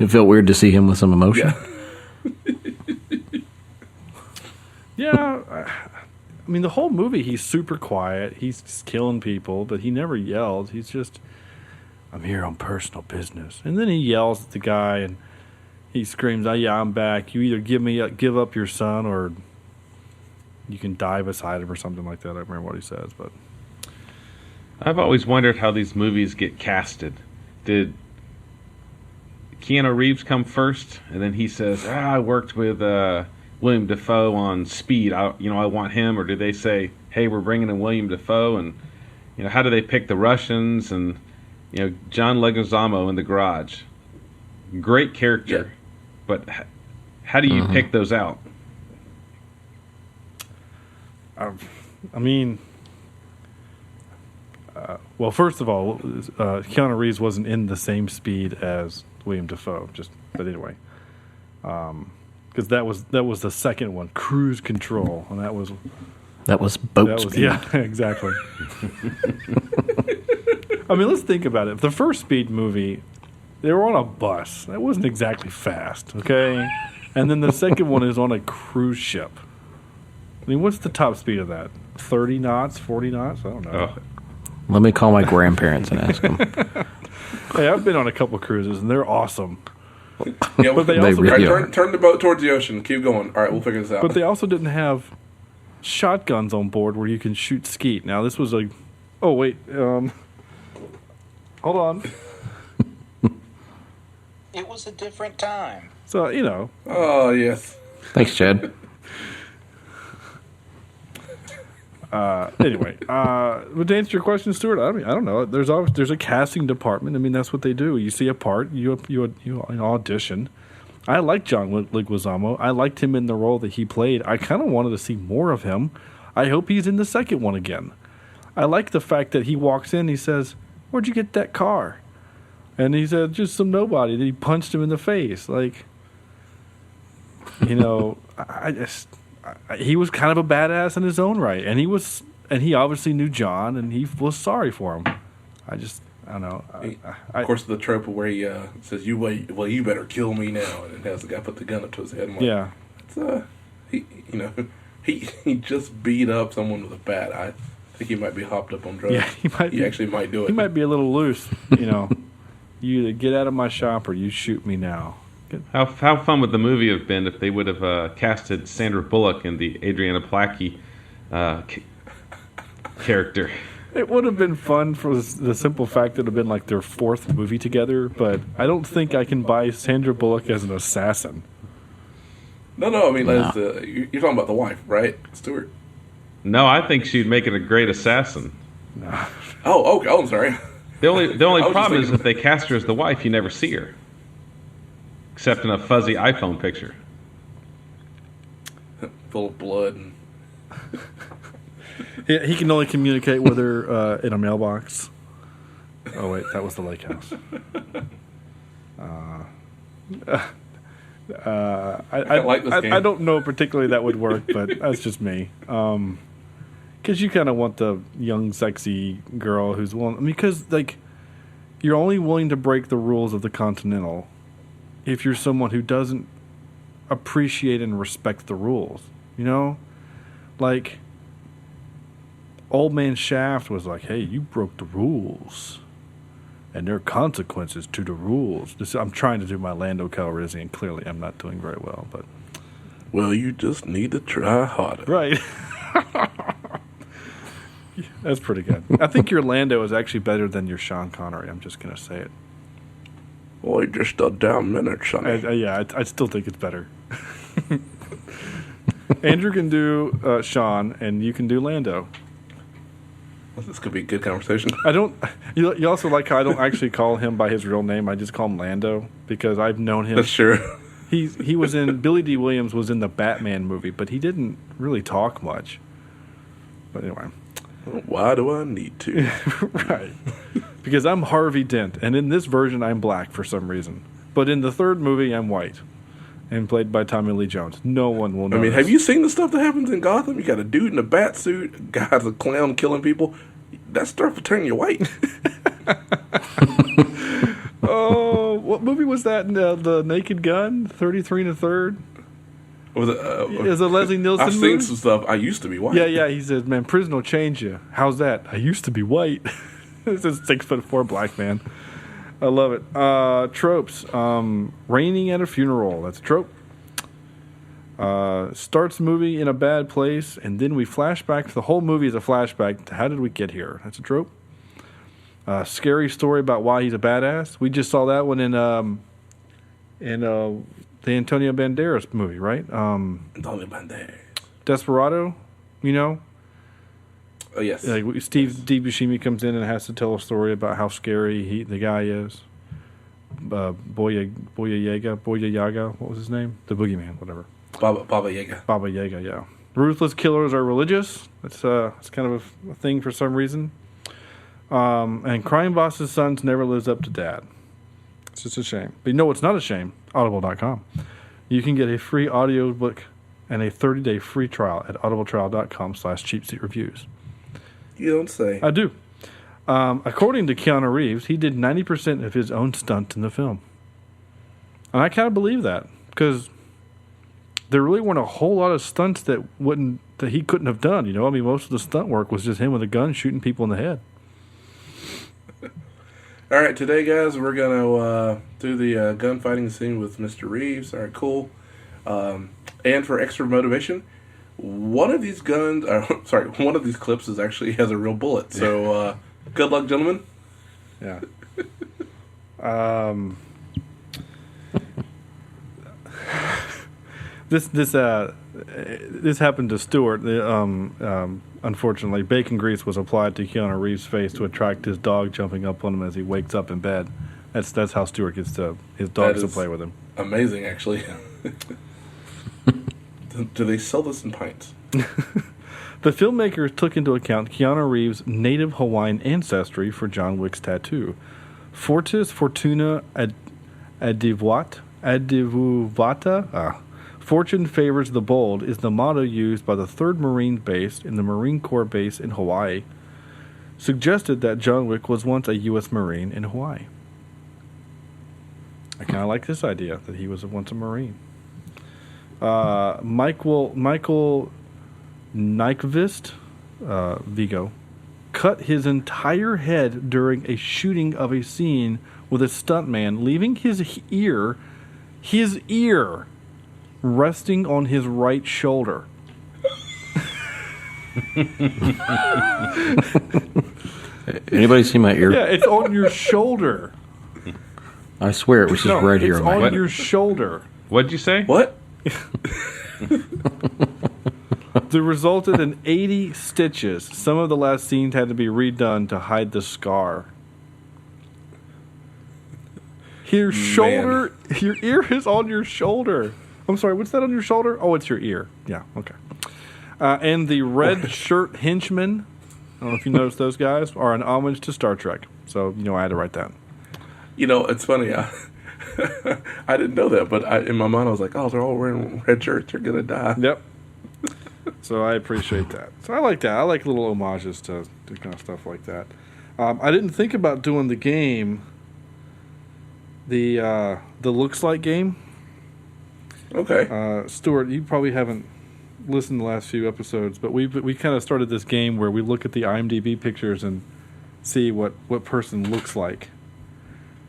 It felt weird to see him with some emotion. Yeah. Yeah, I mean, the whole movie, he's super quiet. He's just killing people, but he never yells. He's just, I'm here on personal business. And then he yells at the guy, and he screams, oh, yeah, I'm back. You either give up your son, or you can die beside him, or something like that. I don't remember what he says, but... I've always wondered how these movies get casted. Did Keanu Reeves come first, and then he says, I worked with William Dafoe on Speed. I want him. Or did they say, hey, we're bringing in William Dafoe? And how do they pick the Russians? And John Leguizamo in The Garage, great character, but how do you pick those out? I mean, well, first of all, Keanu Reeves wasn't in the same Speed as William Dafoe. But anyway, because that was the second one, Cruise Control, and that was boat speed. Yeah, exactly. I mean, let's think about it. The first Speed movie, they were on a bus. That wasn't exactly fast, okay? And then the second one is on a cruise ship. I mean, what's the top speed of that? 30 knots, 40 knots? I don't know. Oh. Let me call my grandparents and ask them. Hey, I've been on a couple cruises, and they're awesome. Yeah, But they They also really all are. right, turn the boat towards the ocean. Keep going. All right, we'll figure this out. But they also didn't have shotguns on board where you can shoot skeet. Now, this was oh, wait. Hold on. It was a different time. So, Oh, yes. Thanks, Chad. anyway, but to answer your question, Stuart, I mean, I don't know. There's a casting department. I mean, that's what they do. You see a part, you audition. I like John Leguizamo. I liked him in the role that he played. I kind of wanted to see more of him. I hope he's in the second one again. I like the fact that he walks in, he says, "Where'd you get that car?" And he said, "Just some nobody." Then he punched him in the face. Like, he was kind of a badass in his own right, and he obviously knew John, and he was sorry for him. I don't know. Of course, the trope where he says, "You wait, well, you better kill me now," and has the guy put the gun up to his head. I'm like, yeah, it's, he just beat up someone with a bat. I think he might be hopped up on drugs. Yeah, he actually might do it. He might be a little loose. You either get out of my shop or you shoot me now. How fun would the movie have been if they would have casted Sandra Bullock in the Adriana Placky character? It would have been fun for the simple fact that it would have been like their fourth movie together, but I don't think I can buy Sandra Bullock as an assassin. No, I mean, you're talking about the wife, right, Stuart? No, I think she'd make it a great assassin. Oh, okay. Oh, I'm sorry. The only was problem just is if they cast her as the wife, you never see her. Except in a fuzzy iPhone picture. Full of blood. He can only communicate with her in a mailbox. Oh wait, that was the lake house. I like this game. I don't know particularly that would work, but that's just me. Because you kind of want the young, sexy girl who's willing. I mean, because like you're only willing to break the rules of the Continental if you're someone who doesn't appreciate and respect the rules. You know, like Old Man Shaft was like, "Hey, you broke the rules." And there are consequences to the rules. I'm trying to do my Lando Calrissian. Clearly, I'm not doing very well. But Well, you just need to try harder. right, that's pretty good. I think your Lando is actually better than your Sean Connery. I'm just gonna say it. Boy, just a damn minute, Sonny. I still think it's better. Andrew can do Sean, and you can do Lando. This could be a good conversation. I don't. You also like how I don't actually call him by his real name. I just call him Lando because I've known him. That's true. He was in Billy D. Williams was in the Batman movie, but he didn't really talk much. But anyway, Why do I need to? right? Because I'm Harvey Dent, and in this version I'm black for some reason. But in the third movie I'm white, and played by Tommy Lee Jones. No one will know. I mean, have you seen the stuff that happens in Gotham? You got a dude in a bat suit, a guy's a clown killing people. That stuff will turn you white. Oh, what movie was that? The Naked Gun, 33 and a Third. Was it? Is a Leslie Nielsen I've movie? seen some stuff. I used to be white. Yeah. He says, "Man, prison will change you." How's that? I used to be white. This is 6'4" black man. I love it. Tropes. Raining at a funeral. That's a trope. Starts movie in a bad place, and then we flash back to the whole movie is a flashback to how did we get here. That's a trope. Scary story about why he's a badass. We just saw that one in the Antonio Banderas movie, right? Antonio Banderas. Desperado, you know? Oh, yes. Like Steve D. Buscemi comes in and has to tell a story about how scary the guy is. Boya Yaga, what was his name? The Boogeyman, whatever. Baba Yaga. Baba Yaga, yeah. Ruthless killers are religious. It's kind of a thing for some reason. And crime boss's sons never lives up to dad. It's just a shame. But you know what's not a shame? Audible.com. You can get a free audiobook and a 30-day free trial at audibletrial.com/cheapseatreviews. You don't say. I do. According to Keanu Reeves, he did 90% of his own stunts in the film. And I kind of believe that because there really weren't a whole lot of stunts that he couldn't have done. You know, I mean, most of the stunt work was just him with a gun shooting people in the head. All right, today, guys, we're going to do the gunfighting scene with Mr. Reeves. All right, cool. And for extra motivation, one of these clips has a real bullet. So, good luck, gentlemen. Yeah. This happened to Stewart. Unfortunately, bacon grease was applied to Keanu Reeves' face to attract his dog jumping up on him as he wakes up in bed. That's how Stewart gets his dogs to play with him. Amazing, actually. Do they sell this in pints? The filmmakers took into account Keanu Reeves' native Hawaiian ancestry for John Wick's tattoo. Fortis Fortuna Adivuvata. Fortune favors the bold is the motto used by the 3rd Marine Base in the Marine Corps base in Hawaii. Suggested that John Wick was once a U.S. Marine in Hawaii. I kind of like this idea that he was once a Marine. Michael Nyqvist, Vigo, cut his entire head during a shooting of a scene with a stuntman, leaving his ear resting on his right shoulder. Anybody see my ear? Yeah, it's on your shoulder. I swear it was just right here it's on my on head. your shoulder. What'd you say? What? That resulted in 80 stitches. Some of the last scenes had to be redone to hide the scar. Your shoulder, your ear is on your shoulder. I'm sorry, what's that on your shoulder? Oh, it's your ear. Yeah, okay. And the red shirt henchmen, I don't know if you noticed those guys, are an homage to Star Trek. So, I had to write that. It's funny. I didn't know that, but in my mind I was like, oh, they're all wearing red shirts. They're going to die. Yep. So I appreciate that. So I like that. I like little homages to kind of stuff like that. I didn't think about doing the game, the looks like game. Okay. Stuart, you probably haven't listened to the last few episodes, but we kind of started this game where we look at the IMDb pictures and see what person looks like.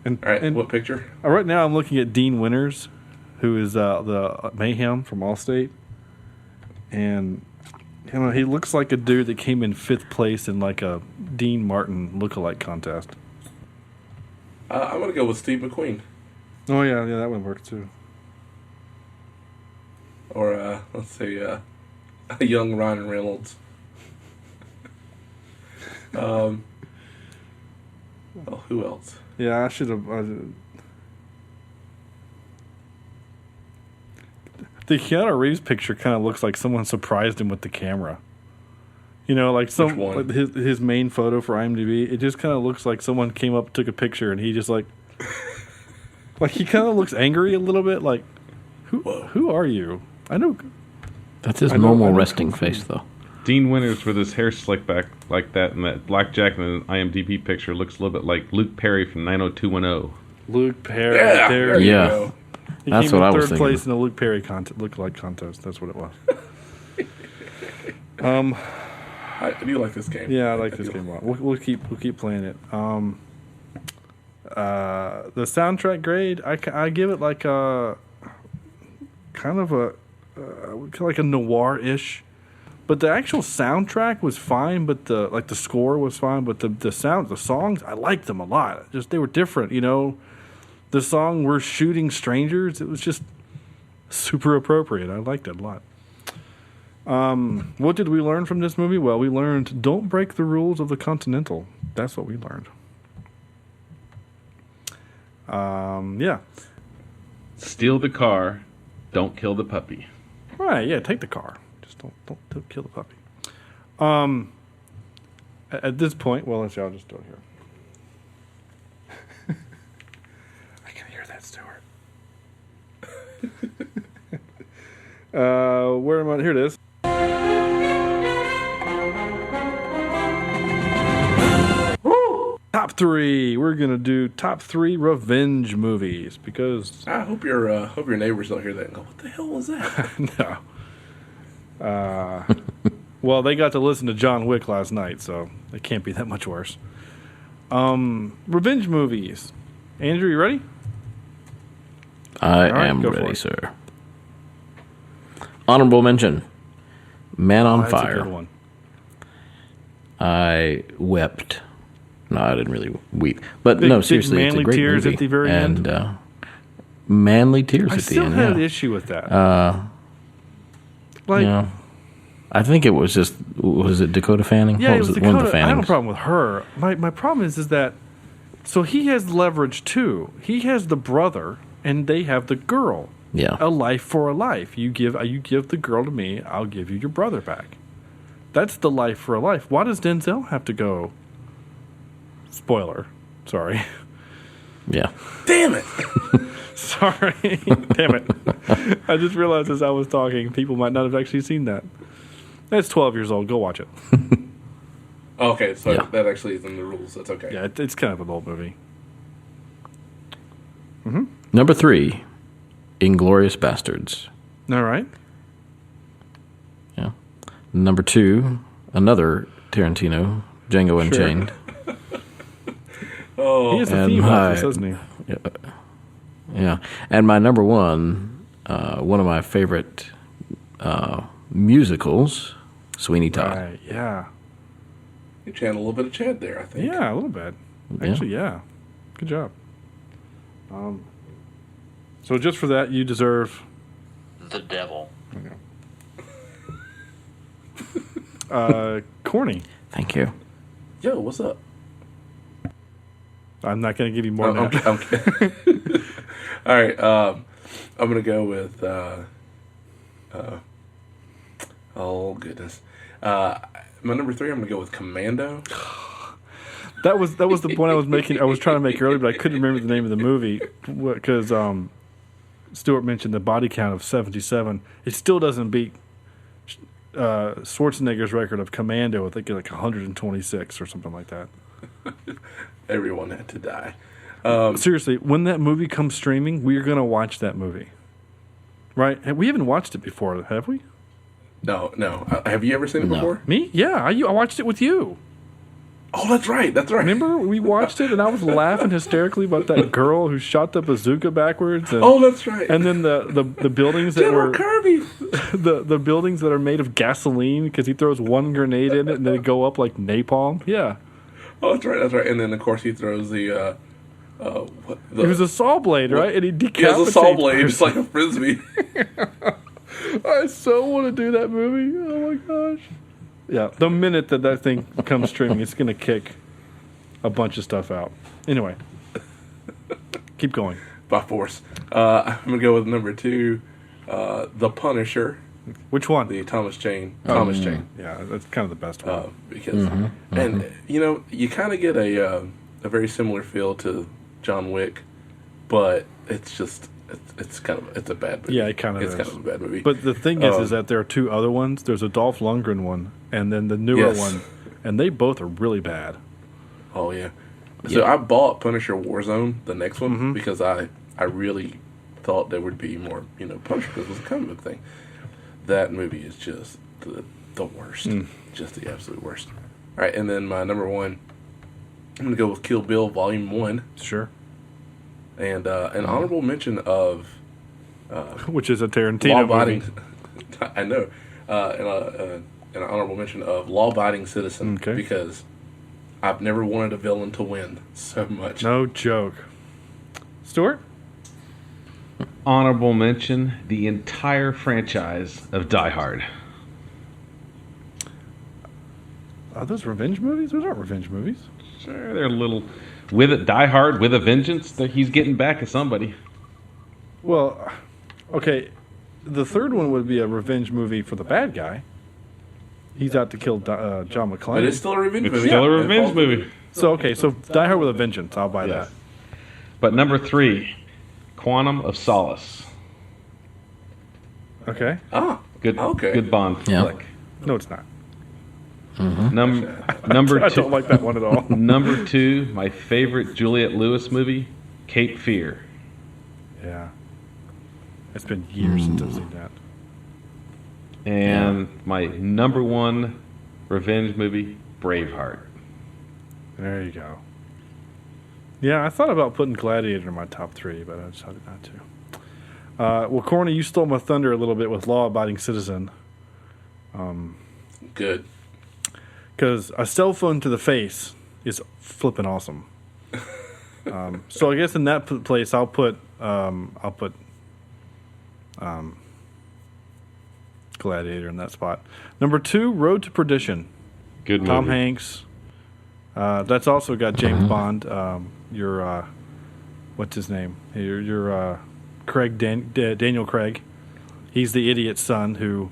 All right, what picture? Right now I'm looking at Dean Winters, who is the Mayhem from Allstate. And, he looks like a dude that came in 5th place in like a Dean Martin lookalike contest. I'm going to go with Steve McQueen. Oh, yeah, that one works too. Or, let's say, a young Ryan Reynolds. Who else? Yeah, I should have. The Keanu Reeves picture kind of looks like someone surprised him with the camera. Like Which one? His main photo for IMDb. It just kind of looks like someone came up, took a picture, and he just like he kind of looks angry a little bit. Like, who are you? I know. That's his normal resting face, though. Dean Winters with his hair slicked back like that and that black jacket in the IMDb picture looks a little bit like Luke Perry from 90210. Luke Perry. Yeah, there you yeah. go. He That's came what in I was 3rd thinking. place in the Luke Perry lookalike contest. That's what it was. I do like this game. Yeah, I like this game a lot. We'll keep playing it. The soundtrack grade, I give it like a kind of like a noir-ish. But the actual soundtrack was fine, but the score was fine. But the songs, I liked them a lot. Just they were different, The song "We're Shooting Strangers," it was just super appropriate. I liked it a lot. What did we learn from this movie? Well, we learned don't break the rules of the Continental. That's what we learned. Yeah. Steal the car, don't kill the puppy. Right, yeah, take the car. Just don't kill the puppy. At this point, well, let's see, I'll just do it here. I can hear that, Stuart. Where am I? Here it is. Top 3. We're gonna do top 3 revenge movies because I hope your neighbors don't hear that and go, "What the hell was that?" no. Well, they got to listen to John Wick last night, so it can't be that much worse. Revenge movies. Andrew, you ready? I right, am go for ready, it. sir. Honorable mention: Man on That's a Fire. good one. I wept. No, I didn't really weep. But Big- no, big seriously, it's a manly great tears movie. at the very and, end? manly tears I at the still end, had an yeah. issue with that. I think it was just, was it Dakota Fanning? Yeah, What it was One of Dakota. the I have Fannings. a problem with her. My problem is that so he has leverage too. He has the brother, and they have the girl. Yeah. A life for a life. You give the girl to me. I'll give you your brother back. That's the life for a life. Why does Denzel have to go? Spoiler. Sorry. Yeah. Damn it! Sorry. Damn it. I just realized as I was talking, people might not have actually seen that. It's 12 years old. Go watch it. Okay, so Yeah. that actually is in the rules. That's okay. Yeah, it's kind of an old movie. Number 3, Inglourious Bastards. All right. Yeah. Number 2, another Tarantino, Django Unchained. Oh, He has a And theme my- office, doesn't he? Yeah. And my number 1, one of my favorite musicals, Sweeney Todd. Right, yeah. you channel a little bit of Chad there, I think. Yeah, a little bit. Actually, yeah. Good job. So just for that, you deserve The devil. corny. Thank you. Yo, what's up? I'm not going to give you more than that. I'm kidding. All right, I'm gonna go with. Oh, goodness. My number 3, I'm going to go with Commando. That was the point I was making. I was trying to make earlier, but I couldn't remember the name of the movie because Stuart mentioned the body count of 77. It still doesn't beat Schwarzenegger's record of Commando. I think like 126 or something like that. Everyone had to die. Seriously, when that movie comes streaming, we're going to watch that movie. Right? We haven't watched it before, have we? No. Have you ever seen it before? Me? Yeah. I watched it with you. Oh, that's right. Remember, we watched it, and I was laughing hysterically about that girl who shot the bazooka backwards. And, oh, that's right. And then the buildings that General were Kirby. the buildings that are made of gasoline because he throws one grenade in it and they go up like napalm. Yeah. Oh, that's right. And then of course he throws the. It was a saw blade, right? And he decapitates. He has a saw blade. It's like a frisbee. I so want to do that movie. Oh my gosh. Yeah, the minute that thing comes streaming, it's going to kick a bunch of stuff out. Anyway, keep going. By force. I'm going to go with number 2, The Punisher. Which one? The Thomas Jane. Thomas Jane. Yeah, that's kind of the best one. Because, and you kind of get a very similar feel to John Wick, but it's just it's a bad movie. Yeah, it kind of is. It's kind of a bad movie. But the thing is that there are 2 other ones. There's a Dolph Lundgren one, and then the newer one, and they both are really bad. Oh yeah. So I bought Punisher Warzone, the next one, because I really thought there would be more, Punisher because it was a comic book thing. That movie is just the worst, just the absolute worst. All right, and then my number 1, I'm gonna go with Kill Bill Volume 1. Sure. And an honorable mention of... which is a Tarantino movie. I know. An honorable mention of Law Abiding Citizen. Okay. Because I've never wanted a villain to win so much. No joke. Stuart? Honorable mention, the entire franchise of Die Hard. Are those revenge movies? Those aren't revenge movies. Sure, they're a little... With it, Die Hard, with a vengeance, that he's getting back at somebody. Well, okay, the third one would be a revenge movie for the bad guy. He's out to kill John McClane. But it's still a revenge movie. It's still a revenge movie. So Die Hard with a Vengeance. I'll buy that. But number 3, Quantum of Solace. Okay. Good Bond flick. No, it's not. Number 2. I don't like that one at all. Number 2, my favorite Juliette Lewis movie, Cape Fear. Yeah. It's been years since I've seen that. And my number 1 revenge movie, Braveheart. There you go. Yeah, I thought about putting Gladiator in my top 3, but I decided not to. Well, Corny, you stole my thunder a little bit with Law Abiding Citizen. Good. Because a cell phone to the face is flipping awesome. So I guess in that place I'll put Gladiator in that spot. Number 2, Road to Perdition. Good movie. Tom Hanks. That's also got James Bond. Your what's his name? Your Craig Daniel Craig. He's the idiot son who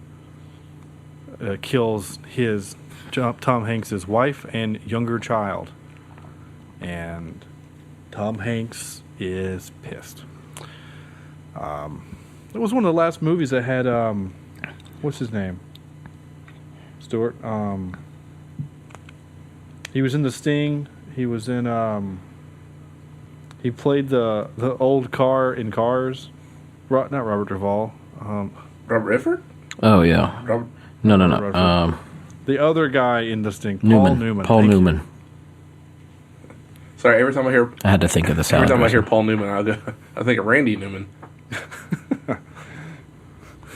kills his Tom Hanks' wife and younger child. And Tom Hanks is pissed. It was one of the last movies that had what's his name? Stuart. He was in The Sting. He was in he played the old car in Cars. Not Robert Duvall. Robert Redford? Oh yeah. Robert? No. The other guy in The Sting, Newman. Paul Newman. Paul Newman. Sorry, every time I hear... I had to think of the sound. Every time I hear Paul Newman, I think of Randy Newman.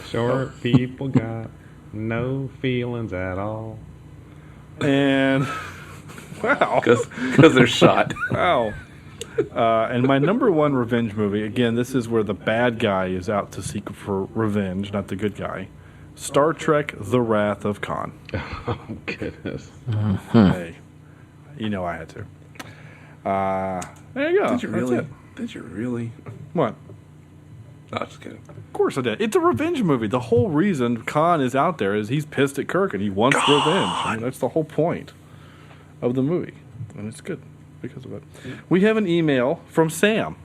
Short people got no feelings at all. And... Wow. Because they're shot. Wow. And my number 1 revenge movie, again, this is where the bad guy is out to seek for revenge, not the good guy. Star Trek: The Wrath of Khan. Oh, goodness. Hey, you know I had to. There you go. Did you really? That's it. Did you really? What? No, just kidding. Of course I did. It's a revenge movie. The whole reason Khan is out there is he's pissed at Kirk and he wants revenge. I mean, that's the whole point of the movie. And it's good because of it. We have an email from Sam.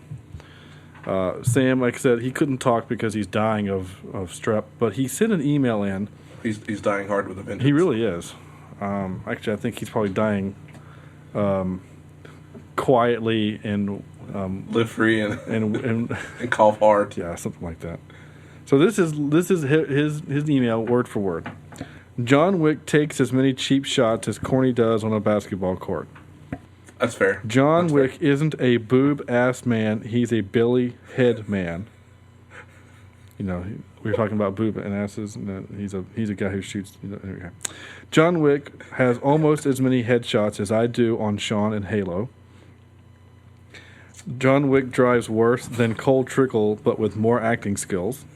Sam, like I said, he couldn't talk because he's dying of strep, but he sent an email in. He's dying hard with a vengeance. He really is. Actually, I think he's probably dying quietly and live free and and cough hard. Yeah, something like that. So this is his email word for word. John Wick takes as many cheap shots as Corny does on a basketball court. That's fair. John Wick isn't a boob-ass man. He's a Billy head man. You know, we were talking about boob and asses. And he's a guy who shoots. You know, okay. John Wick has almost as many headshots as I do on Sean and Halo. John Wick drives worse than Cole Trickle, but with more acting skills.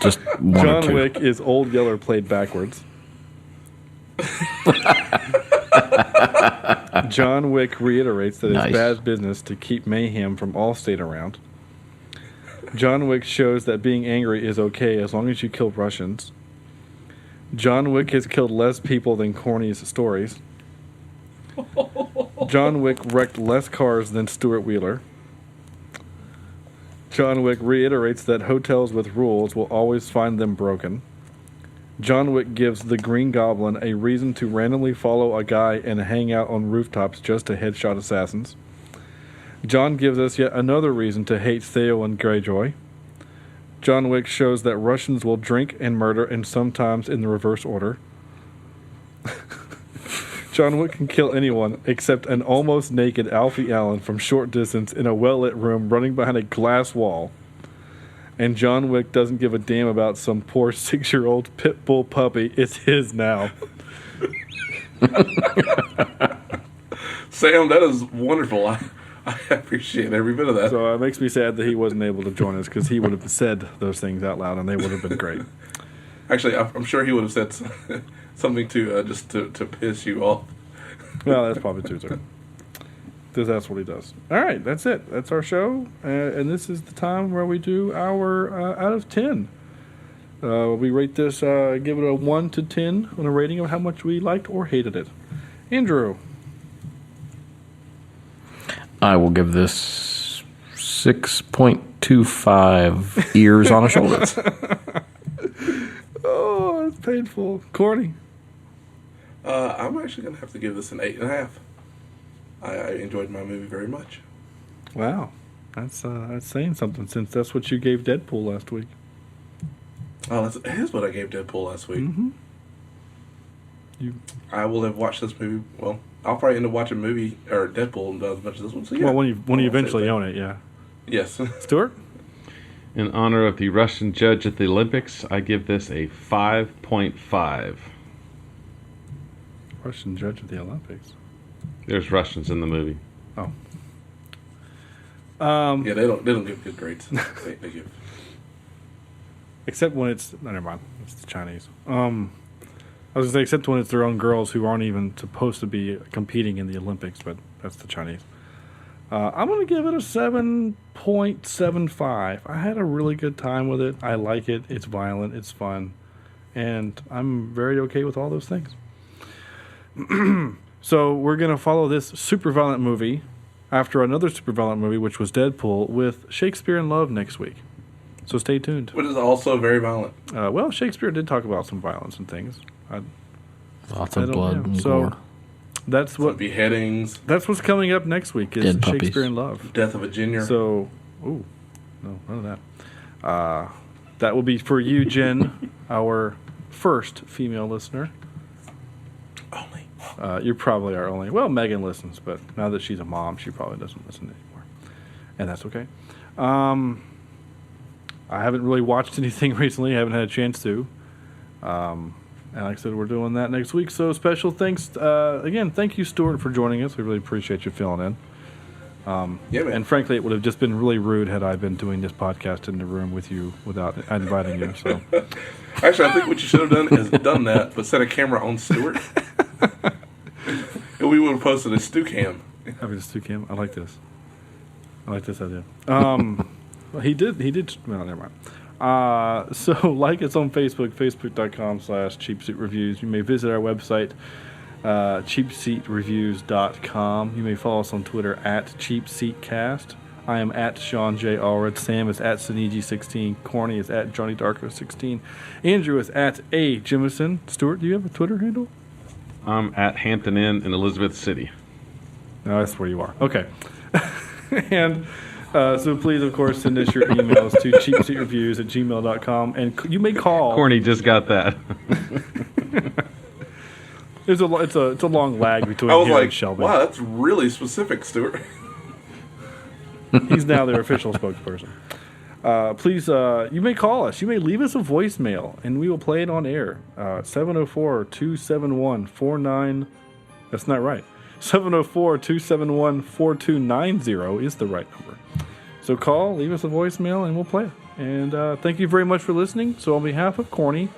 Just one or John two. Wick is Old Yeller played backwards. John Wick reiterates that Nice. it's bad business to keep mayhem from Allstate around. John Wick shows that being angry is okay as long as you kill Russians. John Wick has killed less people than Corny's stories. John Wick wrecked less cars than Stuart Wheeler. John Wick reiterates that hotels with rules will always find them broken. John Wick gives the Green Goblin a reason to randomly follow a guy and hang out on rooftops just to headshot assassins. John gives us yet another reason to hate Theo and Greyjoy. John Wick shows that Russians will drink and murder, and sometimes in the reverse order. John Wick can kill anyone except an almost naked Alfie Allen from short distance in a well-lit room running behind a glass wall. And John Wick doesn't give a damn about some poor 6-year-old pit bull puppy. It's his now. Sam, that is wonderful. I appreciate every bit of that. So it makes me sad that he wasn't able to join us because he would have said those things out loud and they would have been great. Actually, I'm sure he would have said something to just to piss you off. Well, that's probably true, sir. Because that's what he does. All right, that's it. That's our show. And this is the time where we do our out of 10. We rate this, give it a 1 to 10 on a rating of how much we liked or hated it. Andrew. I will give this 6.25 ears on a shoulder. Oh, it's painful. Corny. I'm actually going to have to give this an 8.5. I enjoyed my movie very much. Wow. That's saying something since that's what you gave Deadpool last week. Oh, here's what I gave Deadpool last week. Mm-hmm. I will have watched this movie. Well, I'll probably end up watching a movie or Deadpool as much as this one. So yeah. Well, when you eventually own it, yeah. Yes. Stuart? In honor of the Russian judge at the Olympics, I give this a 5.5. Russian judge at the Olympics. There's Russians in the movie. Oh. Yeah, they don't give good grades. They give. Except when it's never mind. It's the Chinese. I was gonna say except when it's their own girls who aren't even supposed to be competing in the Olympics, but that's the Chinese. I'm gonna give it a 7.75. I had a really good time with it. I like it. It's violent. It's fun, and I'm very okay with all those things. So we're gonna follow this super violent movie after another super violent movie, which was Deadpool, with Shakespeare in Love next week. So stay tuned. Which is also very violent. Well, Shakespeare did talk about some violence and things. Lots of blood and so gore. that's Some what beheadings, that's what's coming up next week is Dead puppies. Shakespeare in Love. death of a junior. So, no, none of that. That will be for you, Jen, our first female listener. Only. You're probably our only. Well, Megan listens, but now that she's a mom, she probably doesn't listen anymore, and that's okay. I haven't really watched anything recently. I haven't had a chance to. And like I said, we're doing that next week. So special thanks. Again, thank you, Stuart, for joining us. We really appreciate you filling in. Yeah, man. And frankly, it would have just been really rude had I been doing this podcast in the room with you without inviting you. So, Actually, I think what you should have done is done that, but set a camera on Stewart. And we would have posted a stew cam. having a stew cam, I like this. I like this idea. He did. Well, never mind. So like us on Facebook, facebook.com/cheapseatreviews. You may visit our website, cheapseatreviews.com. You may follow us on Twitter @cheapseatcast. I am @Sean J. Allred. Sam is @Sinigi16. Corny is @JohnnyDarko16. Andrew is @A. Stuart, do you have a Twitter handle? I'm at Hampton Inn in Elizabeth City. No, that's where you are. Okay. And so please, of course, send us your emails to cheapseatreviews@gmail.com. And you may call. Corny just got that. It's a long lag between I was you like, and Shelby. wow, that's really specific, Stuart. He's now their official spokesperson. Please, you may call us. You may leave us a voicemail, and we will play it on air. 704-271-49... That's not right. 704-271-4290 is the right number. So call, leave us a voicemail, and we'll play it. And thank you very much for listening. So on behalf of Corny,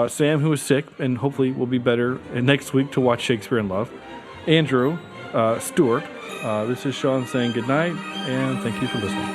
Sam, who is sick, and hopefully will be better next week to watch Shakespeare in Love, Andrew, Stuart, this is Sean saying goodnight, and thank you for listening.